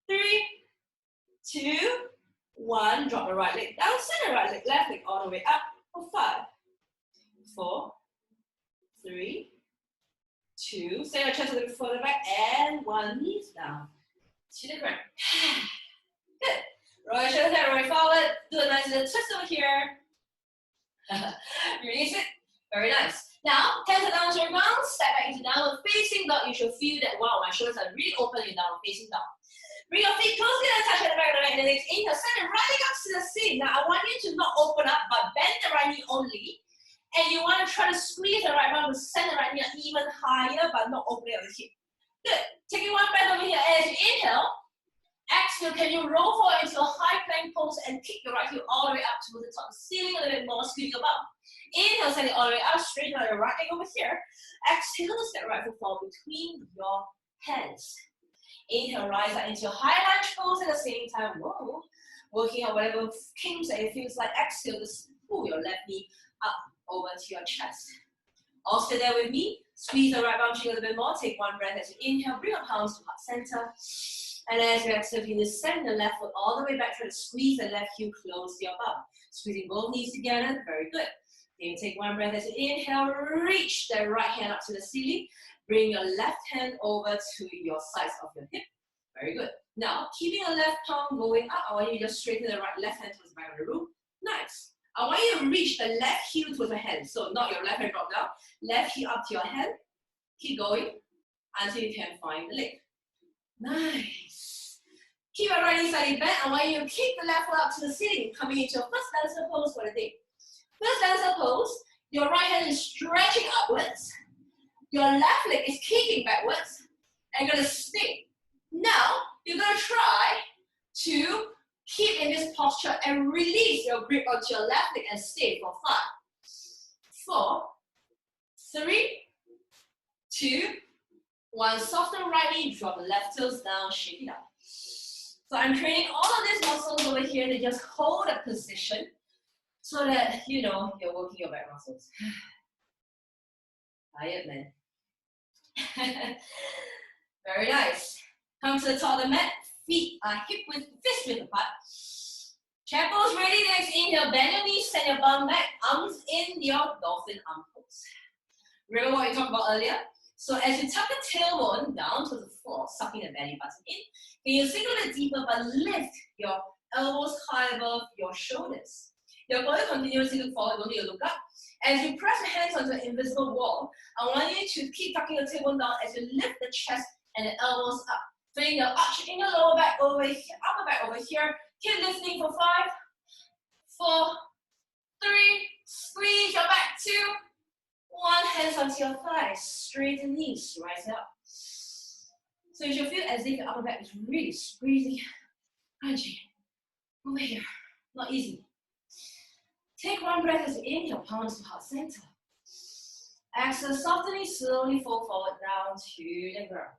3, 2, 1. Drop the right leg down, send the right leg, left leg all the way up for 5, 4, 3, 2. Send your chest a little bit further back, and 1. Knees down to the ground. Good. Roll your shoulders down, roll forward. Do a nice little twist over here. Release it. Very nice. Now, hands are down to the ground. Step back into downward facing dog. You should feel that, wow, my shoulders are really open in downward facing dog. Bring your feet closely and touch at the back of the neck and the legs. Inhale, send it right up to the ceiling. Now, I want you to not open up, but bend the right knee only. And you want to try to squeeze the right arm to send the right knee even higher, but not opening up the hip. Good. Taking one breath over here as you inhale. Exhale, can you roll forward into a high plank pose and kick your right heel all the way up towards the top of the ceiling a little bit more, squeeze your bum. Inhale, send it all the way up, straighten out your right leg over here. Exhale, step right foot forward between your hands. Inhale, rise up into a high lunge pose at the same time. Whoa. Working on whatever kinks that it feels like. Exhale, just pull your left knee up over to your chest. All stay there with me. Squeeze the right arm cheek a little bit more. Take one breath as you inhale. Bring your palms to heart center. And as you exhale, you send the left foot all the way back, try to squeeze the left heel close to your bum. Squeezing both knees together, very good. Then you take one breath as you inhale, reach the right hand up to the ceiling. Bring your left hand over to your sides of your hip. Very good. Now, keeping your left palm going up, I want you to just straighten the left hand towards the back of the room. Nice. I want you to reach the left heel towards the hand. So not your left hand drop down. Left heel up to your hand. Keep going until you can find the leg. Nice. Keep your right knee slightly bent. I want you to kick the left foot up to the ceiling, coming into your first dancer pose for the day. First dancer pose, your right hand is stretching upwards. Your left leg is kicking backwards. And you're going to stay. Now, you're going to try to keep in this posture and release your grip onto your left leg and stay for 5, 4, 3, 2, 1. Soften right knee, drop the left toes down, shake it out. So I'm training all of these muscles over here to just hold a position so that, you know, you're working your back muscles. Tired, man. Very nice. Come to the top of the mat. Feet are fist width apart. Chair pose ready. Next inhale, bend your knees, send your bum back. Arms in your dolphin arm pose. Remember what we talked about earlier? So as you tuck the tailbone down to the floor, sucking the belly button in, can you sink a bit deeper but lift your elbows high above your shoulders. Your body continuously look forward, don't need to look up. As you press your hands onto an invisible wall, I want you to keep tucking the tailbone down as you lift the chest and the elbows up. Feeling your arch in your lower back over here, upper back over here. Keep lifting for 5, 4, 3, squeeze your back, 2, 1, hands onto your thighs, straighten knees, rise up. So you should feel as if your upper back is really squeezing, crunching over here. Not easy. Take one breath as you inhale, palms to heart center. Exhale, softly, slowly fall forward down to the ground.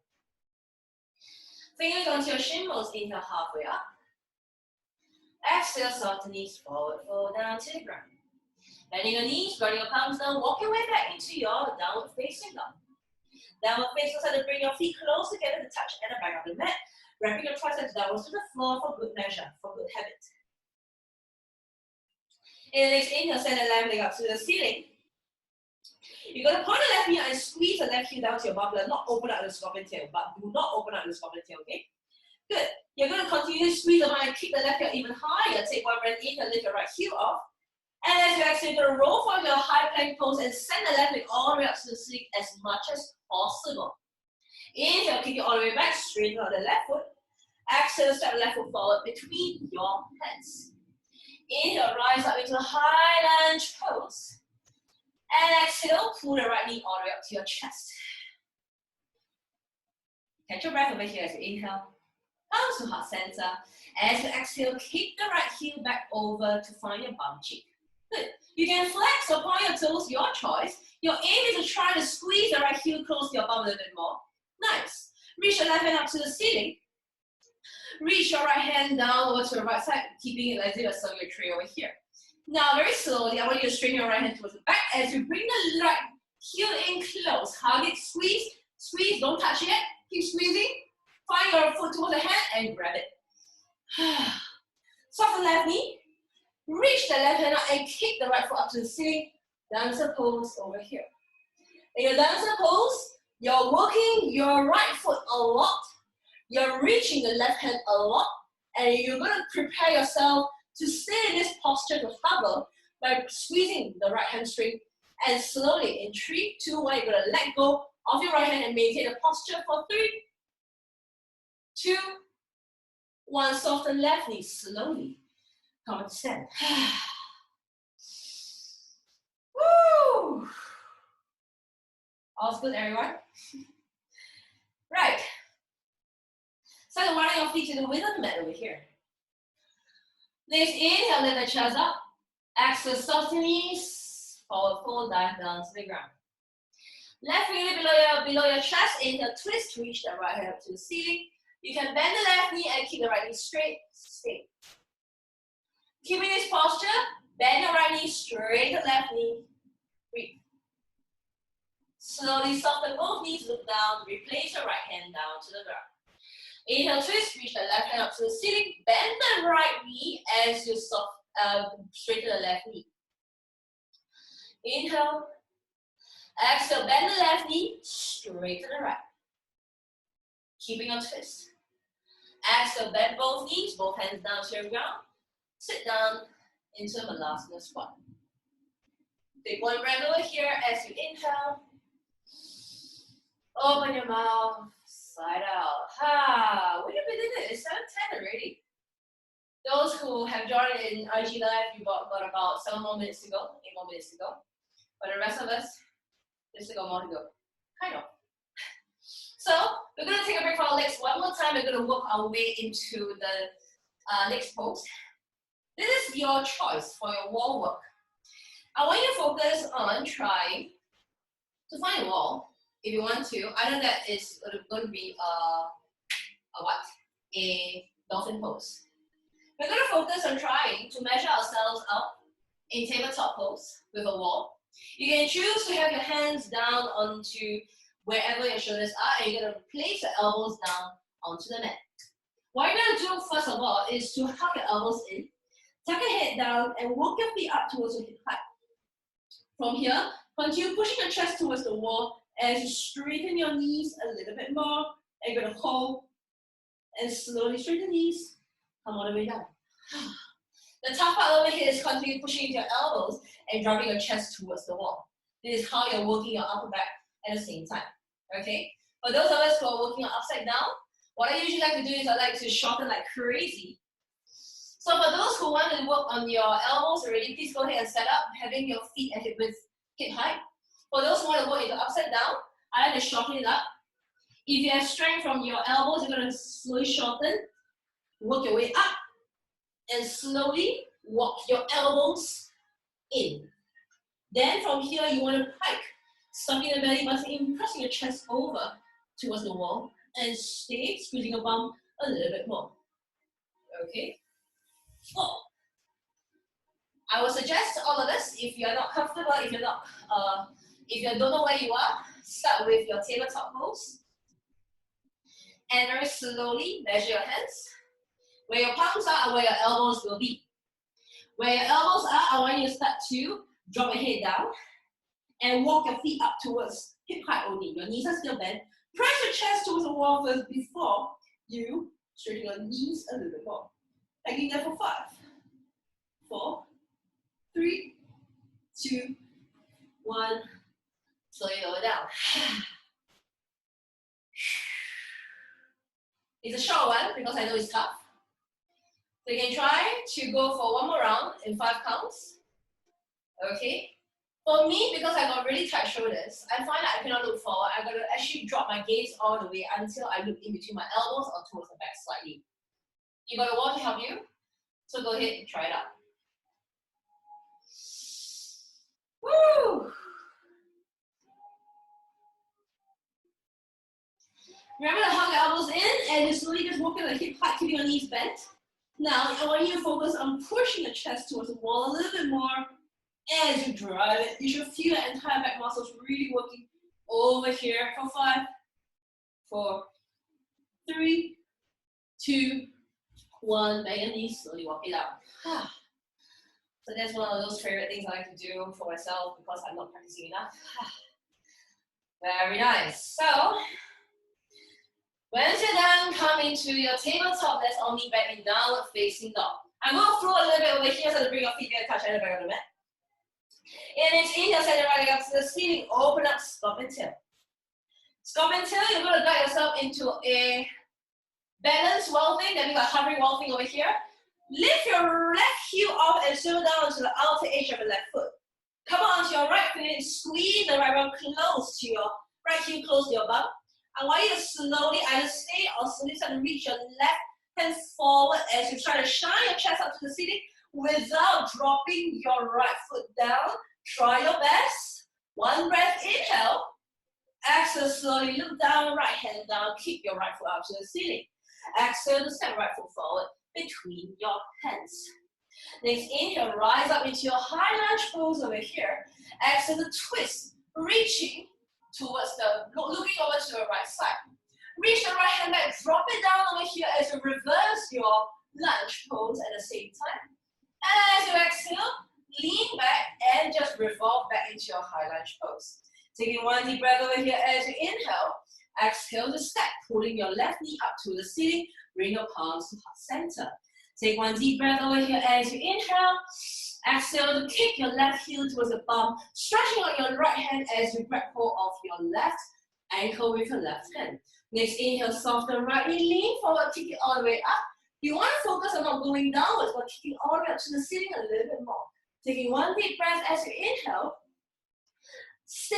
Fingers onto your shin bones, inhale halfway up. Exhale, soft knees forward, fall down to the ground. Bending your knees, running your palms down, walk your way back into your downward facing dog. Downward facing side to bring your feet close together to touch at the back of the mat. Wrapping your triceps downwards to the floor for good measure, for good habit. In the next inhale, send the left leg up to the ceiling. You're going to point the left knee and squeeze the left heel down to your bum, not open up the scorpion tail, but do not open up the scorpion tail, okay? Good. You're going to continue to squeeze the bum and kick the left heel even higher. Take one breath in and lift your right heel off. And as you exhale, you're going to roll forward your high plank pose and send the left leg all the way up to the ceiling as much as possible. Inhale, kick it all the way back, straighten out the left foot. Exhale, step the left foot forward between your hands. Inhale, rise up into a high lunge pose. And exhale, pull the right knee all the way up to your chest. Catch your breath over here as you inhale. Palms to heart center. As you exhale, kick the right heel back over to find your bum cheek. Good. You can flex or point your toes, your choice. Your aim is to try to squeeze the right heel close to your bum a little bit more. Nice. Reach your left hand up to the ceiling. Reach your right hand down over to the right side, keeping it as if a circular tray over here. Now, very slowly, I want you to straighten your right hand towards the back as you bring the right heel in close. Hug it, squeeze, squeeze, don't touch it. Keep squeezing. Find your foot towards the hand and grab it. Soften left knee. Reach the left hand up and kick the right foot up to the ceiling. Dancer pose over here. In your dancer pose, you're working your right foot a lot. You're reaching the left hand a lot. And you're going to prepare yourself to stay in this posture to hover by squeezing the right hamstring. And slowly, in 3, 2, 1, you're going to let go of your right hand and maintain the posture for 3, 2, 1. Soften left knee slowly. Come and stand. Woo! All's good, everyone? Right. Start running your feet to the width of the mat over here. Next, inhale, lift the chest up. Exhale, soften knees. Forward fold, dive down to the ground. Left finger below your chest. Inhale, twist, reach the right hand up to the ceiling. You can bend the left knee and keep the right knee straight. Stay. Keeping this posture, bend your right knee, straight the left knee. Breathe. Slowly soften both knees, look down, replace your right hand down to the ground. Inhale, twist, reach the left hand up to the ceiling, bend the right knee as you straighten the left knee. Inhale, exhale, bend the left knee, straighten the right. Keeping on twist. Exhale, bend both knees, both hands down to your ground. Sit down into a Malasana squat. Take one breath over here as you inhale. Open your mouth, side out. Ha! Wait a minute, it's 7:10 already. Those who have joined in IG Live, you got about 7 more minutes to go, 8 more minutes to go. But the rest of us, there's still more to go. Kind of. So, we're going to take a break for our legs one more time. We're going to work our way into the next pose. This is your choice for your wall work. I want you to focus on trying to find a wall. If you want to, either that is going to be a dolphin pose. We're going to focus on trying to measure ourselves up in tabletop pose with a wall. You can choose to have your hands down onto wherever your shoulders are, and you're going to place your elbows down onto the mat. What you're going to do first of all is to hug your elbows in, tuck your head down, and walk your feet up towards your hip height. From here, continue pushing your chest towards the wall as you straighten your knees a little bit more. And you're going to hold and slowly straighten the knees. Come all the way down. The tough part over here is continue pushing into your elbows and driving your chest towards the wall. This is how you're working your upper back at the same time. Okay? For those of us who are working on upside down, what I usually like to do is I like to shorten like crazy. So for those who want to work on your elbows already, please go ahead and set up, having your feet at hip height. For those who want to work into upside down, I like to shorten it up. If you have strength from your elbows, you're going to slowly shorten, work your way up, and slowly walk your elbows in. Then from here, you want to pike, sucking the belly button, pressing your chest over towards the wall, and stay squeezing your bum a little bit more. Okay? 4. I would suggest to all of us, if you are not comfortable, if you don't know where you are, start with your tabletop pose. And very slowly measure your hands. Where your palms are and where your elbows will be. Where your elbows are, I want you to start to drop your head down and walk your feet up towards hip height only. Your knees are still bent. Press your chest towards the wall first before you straighten your knees a little bit more. Hanging there for 5, 4, 3, 2, 1. Slowly lower down. It's a short one because I know it's tough. So you can try to go for one more round in 5 counts. Okay. For me, because I got really tight shoulders, I find that I cannot look forward. I gotta actually drop my gaze all the way until I look in between my elbows or towards the back slightly. You got a wall to help you, so go ahead and try it out. Woo! Remember to hug your elbows in and just slowly just walk in the hip height, keeping your knees bent. Now, I want you to focus on pushing your chest towards the wall a little bit more as you drive it. You should feel the entire back muscles really working over here for 5, 4, 3, 2, 1. Bend your knees, slowly walk it out. So that's one of those favorite things I like to do for myself because I'm not practicing enough. Very nice. So, once you're done, come into your tabletop. Let's all meet back in downward facing dog. I'm going to throw a little bit over here so to bring your feet there, touch the back of the mat. And it's inhale, send it right up to the ceiling. Open up, scorpion tail. Scorpion tail, you're going to guide yourself into a balanced wall thing. That means a hovering wall thing over here. Lift your left heel off and swivel down to the outer edge of your left foot. Come on to your right foot and squeeze the right arm close to your right heel, close to your bum. I want you to slowly either stay or slowly start to reach your left hand forward as you try to shine your chest up to the ceiling without dropping your right foot down. Try your best. 1 breath, inhale. Exhale, slowly look down, right hand down, keep your right foot up to the ceiling. Exhale to step right foot forward between your hands. Next, inhale, rise up into your high lunge pose over here. Exhale to twist, reaching towards looking over to the right side. Reach the right hand back, drop it down over here as you reverse your lunge pose at the same time. And as you exhale, lean back and just revolve back into your high lunge pose. Taking one deep breath over here as you inhale. Exhale to step, pulling your left knee up to the ceiling. Bring your palms to heart center. Take one deep breath over here as you inhale. Exhale to kick your left heel towards the bum, stretching out your right hand as you grab hold of your left ankle with your left hand. Next, inhale, soften right knee, lean forward, kick it all the way up. You want to focus on not going downwards, but kicking all the way up to the ceiling a little bit more. Taking one deep breath as you inhale. Stay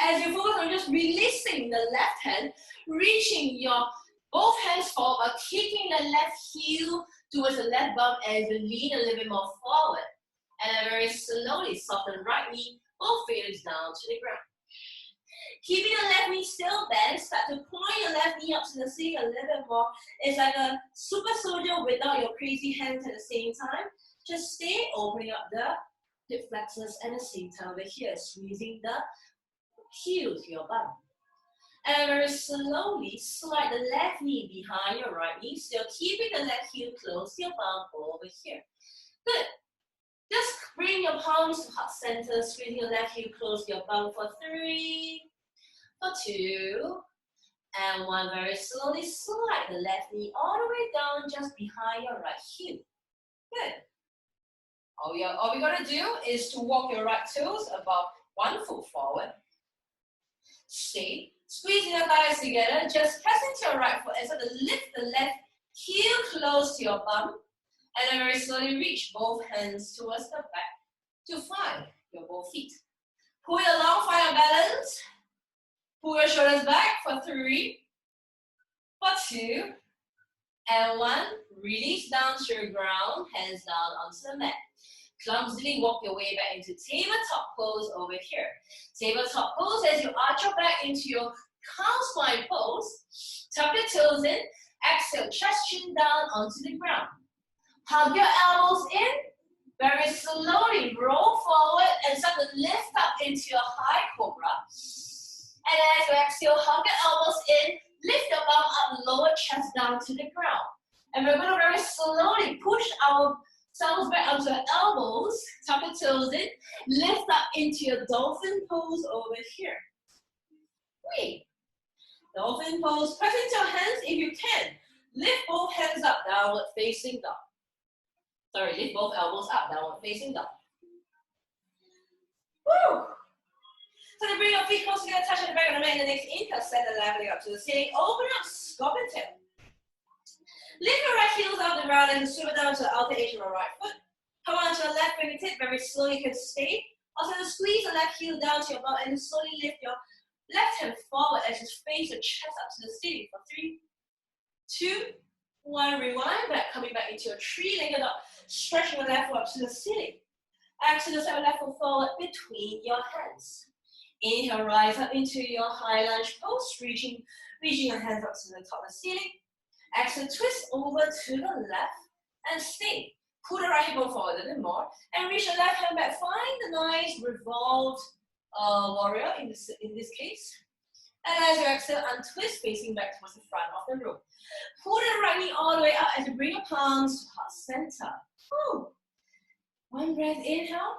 as you focus on just releasing the left hand, reaching your both hands forward, but kicking the left heel towards the left bum as you lean a little bit more forward. And then very slowly soften right knee, both fingers down to the ground. Keeping the left knee still bent, start to point your left knee up to the ceiling a little bit more. It's like a super soldier without your crazy hands at the same time. Just stay opening up the hip flexors at the same time over here, squeezing the heel to your bum. And very slowly slide the left knee behind your right knee, still keeping the left heel close to your bum over here. Good. Just bring your palms to heart center, squeezing your left heel close to your bum for 3, for 2, and 1. Very slowly slide the left knee all the way down just behind your right heel. Good. All we gotta do is to walk your right toes about 1 foot forward. Stay. Squeezing your thighs together. Just press into your right foot and sort of lift the left heel close to your bum. And then very slowly reach both hands towards the back to find your both feet. Pull your long, find your balance. Pull your shoulders back for 3, for 2, and 1. Release down to your ground, hands down onto the mat. Clumsily walk your way back into tabletop pose over here. Tabletop pose as you arch your back into your cow spine pose. Tuck your toes in. Exhale, chest chin down onto the ground. Hug your elbows in. Very slowly roll forward and start to lift up into your high cobra. And as you exhale, hug your elbows in. Lift your bum up, lower chest down to the ground. And we're going to very slowly push ourselves back onto our elbows, tuck your toes in, lift up into your dolphin pose over here. Wait. Dolphin pose, press into your hands if you can. Lift both hands up, downward facing dog. Sorry, lift both elbows up, downward facing dog. Woo! So to bring your feet close together, touch the back of the mat, and the next inhale, send the left leg up to the ceiling. Open up, scorpion tail. Lift your right heels off the ground and swim it down to the outer edge of your right foot. Come on to your left fingertip, very slowly you can stay. Also squeeze the left heel down to your bum and slowly lift your left hand forward as you face your chest up to the ceiling for 3, 2, 1. Rewind back, coming back into your three-legged dog, stretching your left foot up to the ceiling. Exhale, step your left foot forward between your hands. Inhale, rise up into your high lunge pose, reaching your hands up to the top of the ceiling. Exhale, twist over to the left and stay. Pull the right hip bone forward a little more and reach the left hand back. Find the nice revolved warrior in this case. And as you exhale, untwist facing back towards the front of the room. Pull the right knee all the way up as you bring your palms to heart center. Woo. 1 breath, inhale.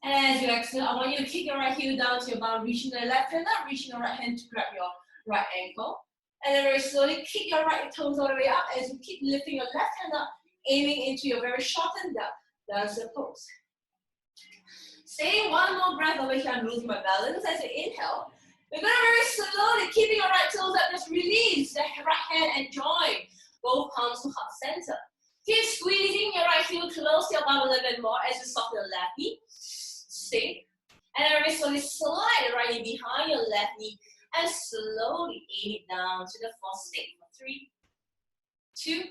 And as you exhale, I want you to kick your right heel down to your bum, reaching the left hand up, reaching your right hand to grab your right ankle. And then very slowly kick your right toes all the way up as you keep lifting your left hand up, aiming into your very shortened dancer pose. Stay 1 more breath over here. I'm losing my balance as you inhale. We're going to very slowly, keeping your right toes up, just release the right hand and join both palms to heart center. Keep squeezing your right heel close to your bum a little bit more as you soften the left knee. Stay. And then very slowly slide the right knee behind your left knee and slowly aim it down to the floor. Stay for 3, 2,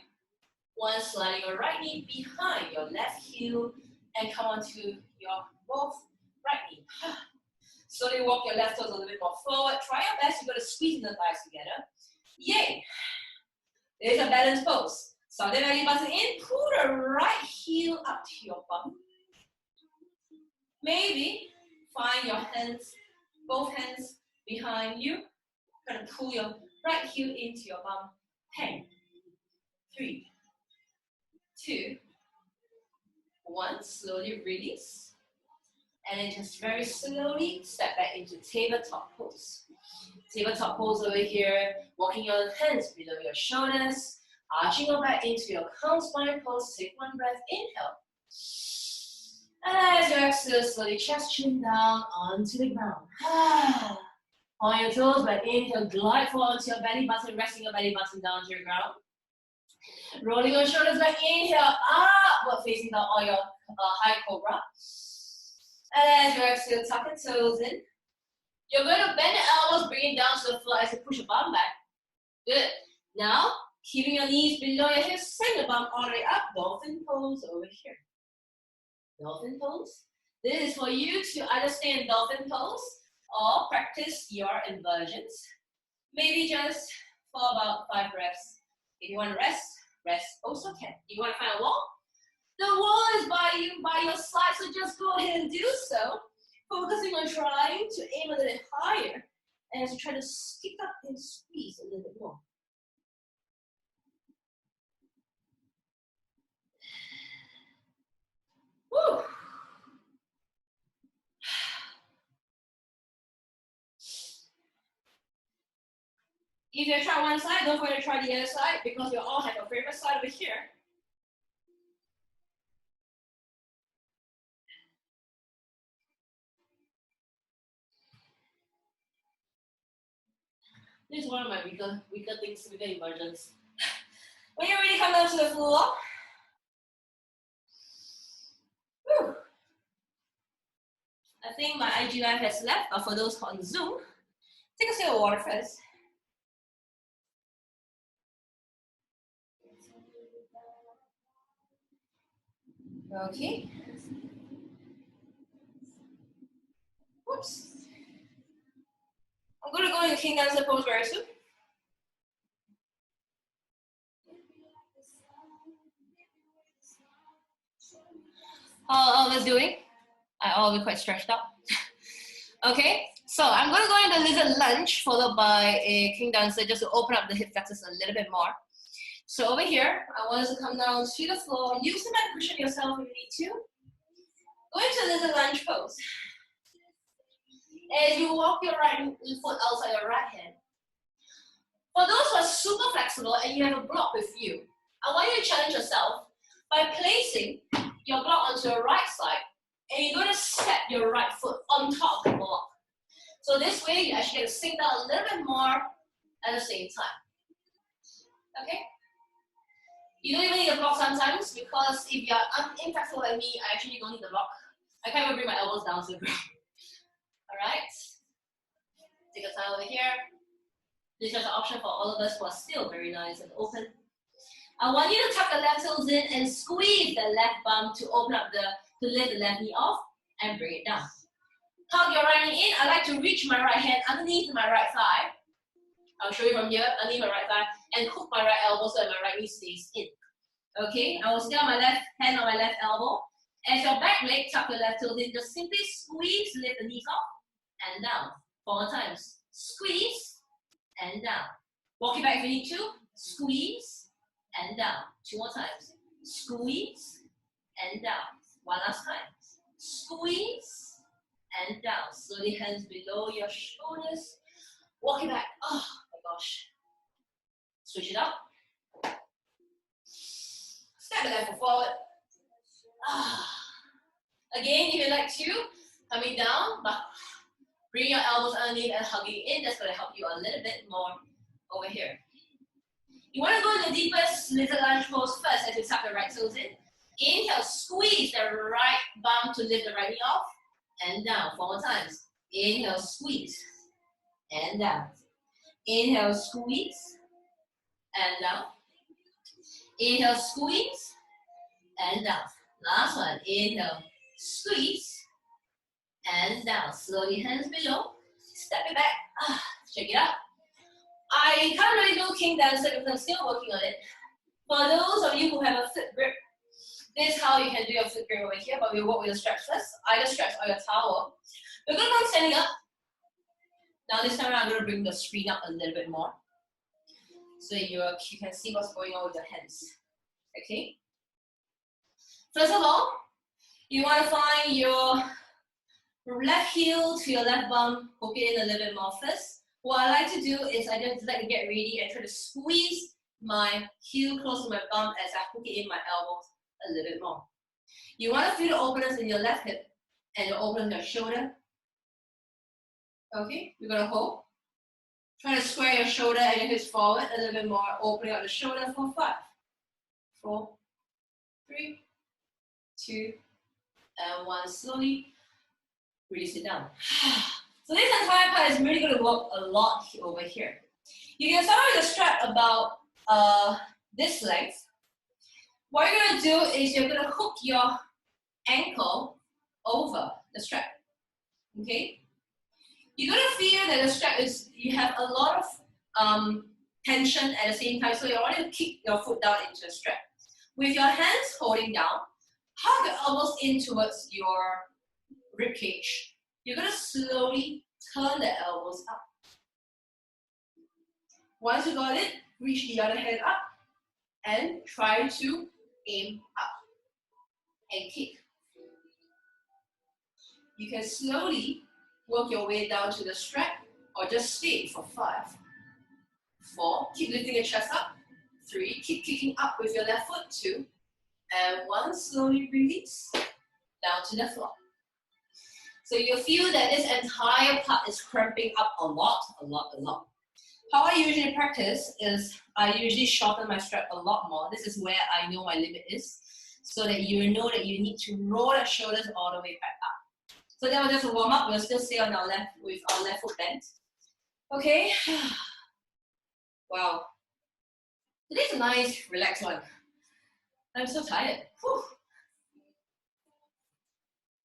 1. Sliding your right knee behind your left heel and come onto your both right knee. Slowly walk your left toes a little bit more forward. Try your best. You're going to squeeze the thighs together. Yay! There's a balance pose. Soft the belly button in. Pull the right heel up to your bum. Maybe find your hands, both hands behind you. Kind of pull your Right heel into your bum. Hang. 3, 2, 1. Slowly release. And then just very slowly step back into tabletop pose. Tabletop pose over here. Walking your hands below your shoulders. Arching your back into your cow spine pose. Take one breath. Inhale. As you exhale, slowly chest chin down onto the ground. On your toes, but inhale, glide forward onto your belly button, resting your belly button down to your ground. Rolling your shoulders back, inhale, upward facing down on your high cobra. And as you exhale, tuck your toes in. You're going to bend the elbows, bring it down to the floor as you push your bum back. Good. Now, keeping your knees below your hips, send the bum all the way up. Dolphin pose over here. Dolphin pose. This is for you to either stay in dolphin pose or practice your inversions. Maybe just for about 5 reps. If you want to rest, rest also can. If you want to find a wall, the wall is by your side, so just go ahead and do so. Focusing on trying to aim a little bit higher as you try to stick up and squeeze a little bit more. Woo. If you try one side, don't forget to try the other side because we all have a favorite side over here. This is one of my weaker things, weaker emergence. When you're ready, come down to the floor. Whew. I think my IG live has left, but for those on Zoom, take a sip of water first. Okay. Whoops. I'm going to go into king dancer pose very soon. How are others doing? I always quite stretched out. Okay, so I'm going to go into lizard lunge followed by a king dancer just to open up the hip flexors a little bit more. So over here, I want us to come down to the floor. Use the mat to cushion yourself if you need to. Go into lizard lunge pose. As you walk your right foot outside your right hand. For those who are super flexible and you have a block with you, I want you to challenge yourself by placing your block onto your right side, and you're going to step your right foot on top of the block. So this way, you actually get to sink down a little bit more at the same time. Okay? You don't even need a block sometimes because if you're inflexible like me, I actually don't need the block. I can't even bring my elbows down to the ground. Alright? Take a time over here. This is an option for all of us who are still very nice and open. I want you to tuck the left toes in and squeeze the left bum to open up to lift the left knee off and bring it down. Tuck your right knee in. I like to reach my right hand underneath my right thigh. I'll show you from here, underneath my right thigh, and hook my right elbow so that my right knee stays in. Okay, I will stay on my left hand on my left elbow. As your back leg, tuck your left toes in, just simply squeeze, lift the knees off and down. 4 times. Squeeze and down. Walk it back if you need to. Squeeze and down. 2 more times. Squeeze and down. 1 last time. Squeeze and down. Slowly hands below your shoulders. Walk it back. Oh my gosh. Switch it up. Step the left foot forward. Again, if you like to, coming down, but bring your elbows underneath and hugging in. That's going to help you a little bit more over here. You want to go in the deepest lizard lunge pose first as you tuck the right toes in. Inhale, squeeze the right bum to lift the right knee off and down. 4 more times. Inhale, squeeze and down. Inhale, squeeze and down. Inhale, squeeze and down. Last one. Inhale, squeeze and down. Slowly hands below. Step it back. Check it out. I can't really do king dancer because I'm still working on it. For those of you who have a foot grip, this is how you can do your foot grip over here, but we'll work with the stretch first. Either stretch or your towel. We're going to go standing up. Now this time around, I'm going to bring the screen up a little bit more. so you can see what's going on with your hands. Okay? First of all, you want to find your left heel to your left bum, hook it in a little bit more first. What I like to do is I just like to get ready and try to squeeze my heel close to my bum as I hook it in my elbows a little bit more. You want to feel the openness in your left hip and the openness in your shoulder. Okay, you're going to hold. Try to square your shoulder and your hips forward a little bit more, opening up the shoulder for 5, 4, 3, 2, and 1. Slowly release it down. So this entire part is really going to work a lot over here. You can start with a strap about this length. What you're going to do is you're going to hook your ankle over the strap. Okay? You're going to feel that the strap is, you have a lot of tension at the same time, so you want to kick your foot down into the strap. With your hands holding down, hug your elbows in towards your rib cage. You're going to slowly turn the elbows up. Once you got it, reach the other hand up and try to aim up and kick. You can slowly work your way down to the strap or just stay for 5, 4, keep lifting your chest up, 3, keep kicking up with your left foot, 2, and 1, slowly release down to the floor. So you'll feel that this entire part is cramping up a lot. How I usually practice is I usually shorten my strap a lot more. This is where I know my limit is, so that you know that you need to roll the shoulders all the way back up. So that was just a warm up. We'll still stay on our left with our left foot bent. Okay. Wow. Today's a nice, relaxed one. I'm so tired. Whew.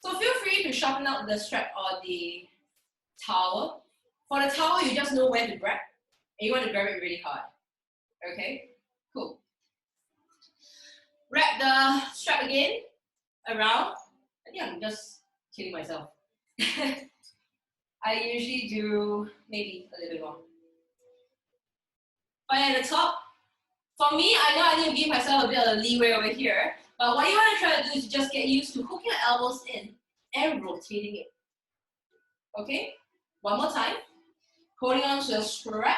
So feel free to sharpen out the strap or the towel. For the towel, you just know where to grab. And you want to grab it really hard. Okay? Cool. Wrap the strap again around. I think I'm just kidding myself. I usually do maybe a little bit more. But at the top, for me, I know I need to give myself a bit of a leeway over here. But what you want to try to do is just get used to hooking the elbows in and rotating it. Okay? One more time. Holding on to the strap.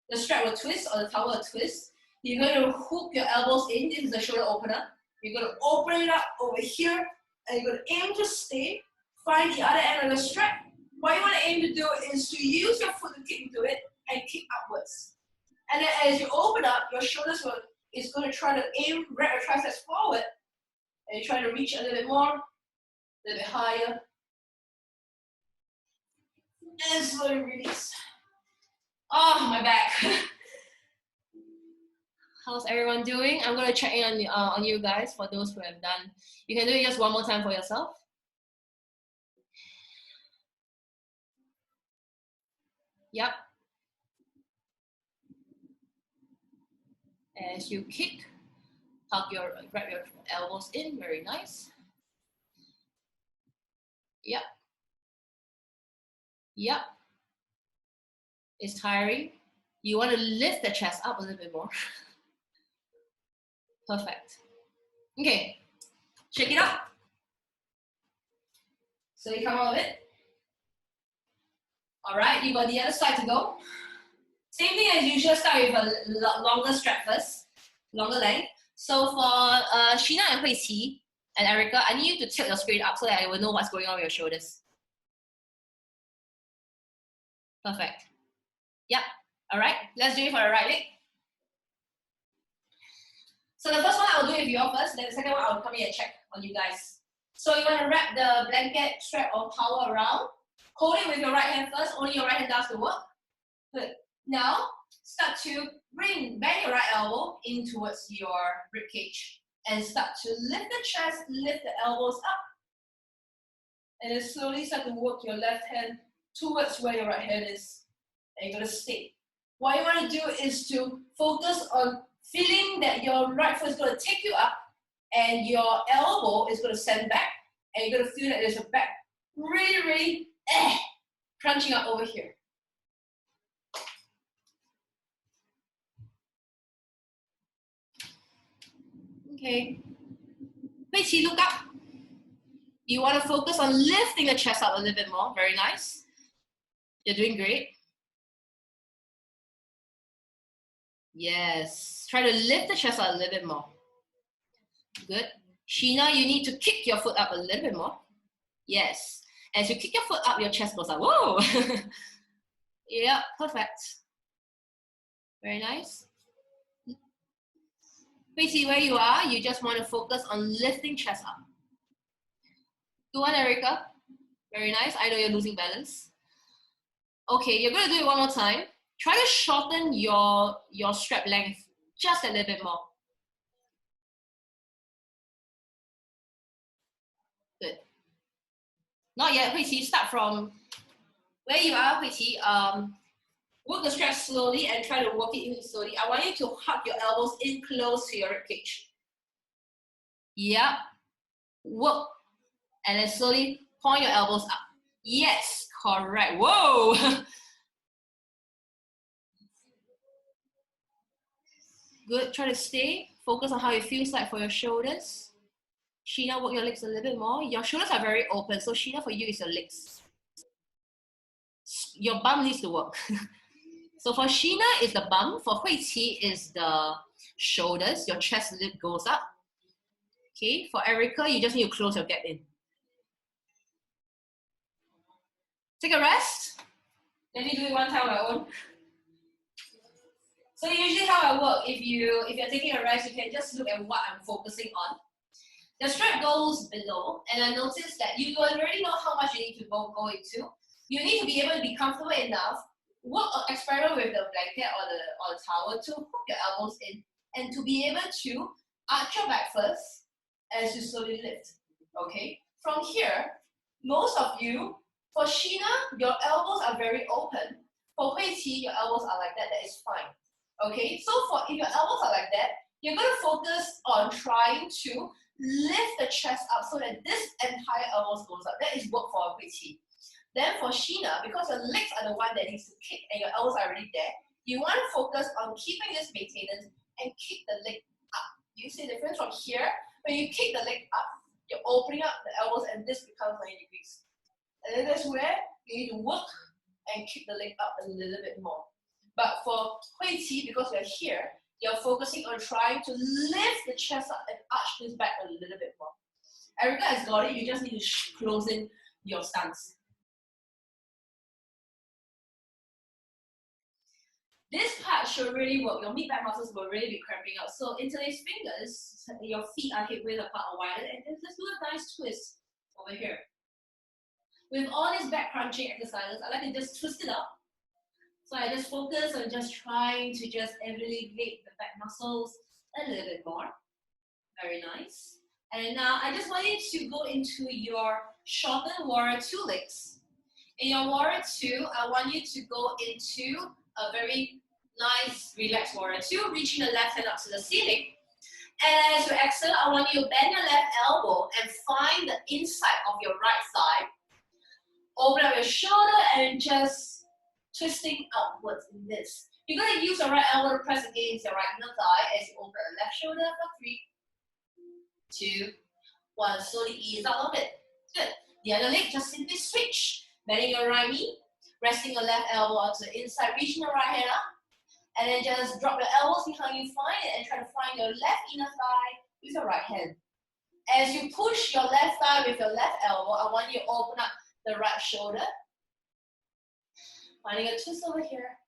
The strap will twist or the towel will twist. You're going to hook your elbows in. This is the shoulder opener. You're going to open it up over here. And you're going to aim to stay. Find the other end of the strap. What you want to aim to do is to use your foot to kick into it and kick upwards. And then as you open up, your shoulders is going to try to aim, wrap your triceps forward. And you try to reach a little bit more, a little bit higher. And slowly release. Oh, my back. How's everyone doing? I'm going to check in on you guys for those who have done. You can do it just one more time for yourself. Yep. As you kick, grab your elbows in, very nice. Yep. Yep. It's tiring. You want to lift the chest up a little bit more. Perfect. Okay, shake it up. So you come out of it. All right, you got the other side to go. Same thing as usual, start with a longer strap first, longer length. So for Sheena and Hui Qi and Erica, I need you to tilt your screen up so that I will know what's going on with your shoulders. Perfect. Yep. All right, let's do it for the right leg. So the first one I'll do it with you all first, then the second one I'll come here and check on you guys. So you want to wrap the blanket, strap or towel around. Hold it with your right hand first, only your right hand does the work. Good. Now, start to bend your right elbow in towards your rib cage. And start to lift the chest, lift the elbows up. And then slowly start to work your left hand towards where your right hand is. And you're going to stay. What you want to do is to focus on feeling that your right foot is going to take you up and your elbow is going to send back. And you're going to feel that there's a back really crunching up over here. Okay. Hui Qi, look up. You want to focus on lifting the chest up a little bit more. Very nice. You're doing great. Yes. Try to lift the chest up a little bit more. Good. Sheena, you need to kick your foot up a little bit more. Yes. As you kick your foot up, your chest goes up. Whoa. Yeah, perfect. Very nice. Basically, where you are, you just want to focus on lifting chest up. Go on, Erica. Very nice. I know you're losing balance. Okay, you're going to do it one more time. Try to shorten your strap length just a little bit more. Good. Not yet, Hui Qi. Start from where you are, Hui Qi. Work the strap slowly and try to work it in slowly. I want you to hug your elbows in close to your ribcage. Yep. Work. And then slowly point your elbows up. Yes, correct. Whoa. Good. Try to stay. Focus on how it feels like for your shoulders. Sheena, work your legs a little bit more. Your shoulders are very open. So Sheena, for you, is your legs. Your bum needs to work. So for Sheena, is the bum. For Hui Qi, is the shoulders. Your chest lip goes up. Okay. For Erica, you just need to close your gap in. Take a rest. Let me do it one time on my own. So usually how I work, if you're taking a rest, you can just look at what I'm focusing on. The strap goes below, and I noticed that you already know how much you need to go into. You need to be able to be comfortable enough, experiment with the blanket or the towel to hook your elbows in, and to be able to arch your back first as you slowly lift. Okay? From here, most of you, for Sheena, your elbows are very open. For Hui Qi, your elbows are like that. That is fine. Okay, so if your elbows are like that, you're going to focus on trying to lift the chest up so that this entire elbows goes up. That is work for Hui Qi. Then for Sheena, because your legs are the one that needs to kick and your elbows are already there, you want to focus on keeping this maintenance and kick the leg up. Do you see the difference from here? When you kick the leg up, you're opening up the elbows and this becomes 90 degrees. And then that's where you need to work and kick the leg up a little bit more. But for Hui Qi, because we're here, you're focusing on trying to lift the chest up and arch this back a little bit more. Erica has got it, you just need to close in your stance. This part should really work. Your mid-back muscles will really be cramping up. So interlace fingers, your feet are hip width apart or wider, and then let's do a nice twist over here. With all these back crunching exercises, I like to just twist it up. So I just focus on just trying to just elevate the back muscles a little bit more. Very nice. And now I just want you to go into your shortened warrior 2 legs. In your warrior 2, I want you to go into a very nice relaxed warrior 2, reaching the left hand up to the ceiling. And as you exhale, I want you to bend your left elbow and find the inside of your right thigh. Open up your shoulder and just twisting outwards in this. You're going to use your right elbow to press against your right inner thigh as you open the left shoulder for 3, 2, 1. Slowly ease out of it. Good. The other leg, just simply switch. Bending your right knee, resting your left elbow onto the inside, reaching your right hand up, and then just drop your elbows behind you, find it, and try to find your left inner thigh with your right hand. As you push your left thigh with your left elbow, I want you to open up the right shoulder. Finding a twist over here.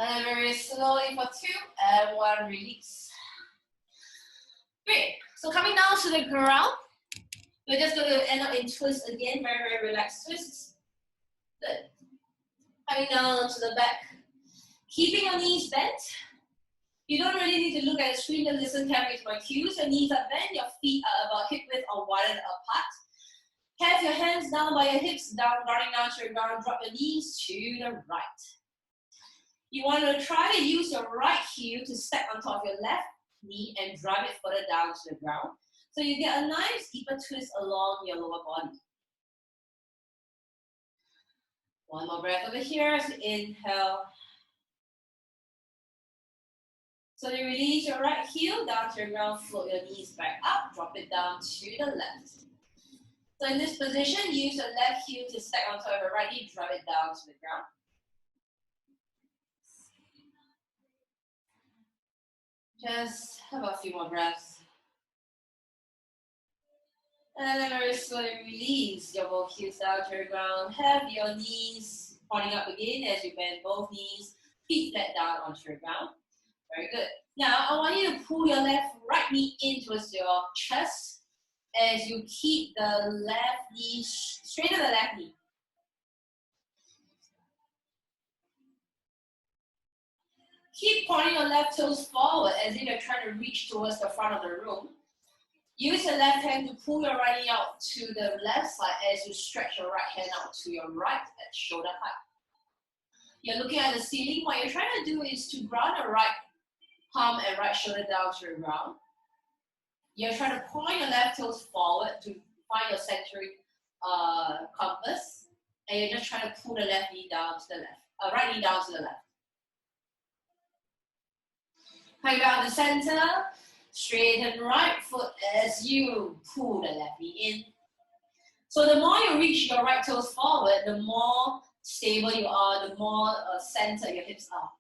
And very slowly for 2 and 1, release. Great. So coming down to the ground, we're just going to end up in twist again, very, very relaxed twists. Good. Coming down to the back. Keeping your knees bent. You don't really need to look at the screen to listen carefully to my cues. Your knees are bent, your feet are about hip width or wider apart. Have your hands down by your hips, guarding down to your ground. Drop your knees to the right. You want to try to use your right heel to step on top of your left knee and drive it further down to the ground. So you get a nice deeper twist along your lower body. One more breath over here as you inhale. Slowly release your right heel down to the ground, float your knees back up, drop it down to the left. So in this position, use your left heel to stack on top of your right knee, drop it down to the ground. Just have a few more breaths. And then very slowly release your both heels down to the ground. Have your knees pointing up again as you bend both knees, feet flat down onto the ground. Very good. Now, I want you to pull your left right knee in towards your chest as you keep the left knee straight to the left knee. Keep pointing your left toes forward as if you're trying to reach towards the front of the room. Use your left hand to pull your right knee out to the left side as you stretch your right hand out to your right at shoulder height. You're looking at the ceiling. What you're trying to do is to ground your right palm and right shoulder down to the ground. You're trying to point your left toes forward to find your centering compass. And you're just trying to pull the left knee down to the left, right knee down to the left. Hang down the center, straighten right foot as you pull the left knee in. So the more you reach your right toes forward, the more stable you are, the more centered your hips are.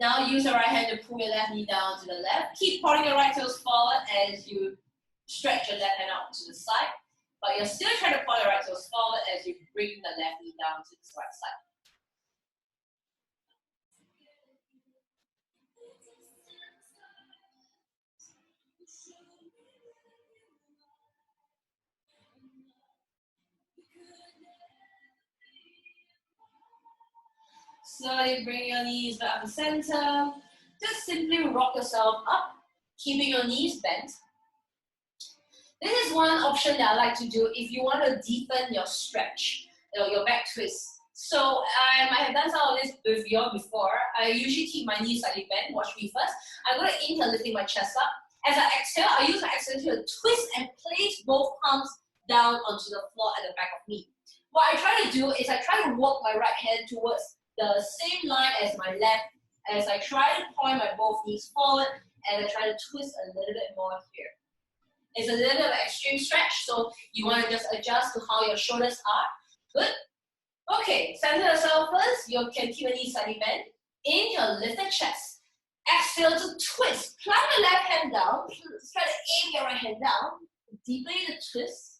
Now use your right hand to pull your left knee down to the left. Keep pointing your right toes forward as you stretch your left hand out to the side. But you're still trying to point your right toes forward as you bring the left knee down to the right side. Slowly bring your knees back to center. Just simply rock yourself up, keeping your knees bent. This is one option that I like to do if you want to deepen your stretch, your back twist. So I might have done some of this with you before. I usually keep my knees slightly bent. Watch me first. I'm going to inhale, lifting my chest up. As I exhale, I use my exhale to twist and place both palms down onto the floor at the back of me. What I try to do is I try to walk my right hand towards the same line as my left, as I try to point my both knees forward, and I try to twist a little bit more here. It's a little bit of an extreme stretch, so you want to just adjust to how your shoulders are. Good. Okay, center yourself first. You can keep your knees slightly bent. Inhale, lift the chest. Exhale to twist. Plant your left hand down. Try to aim your right hand down. Deepen the twist.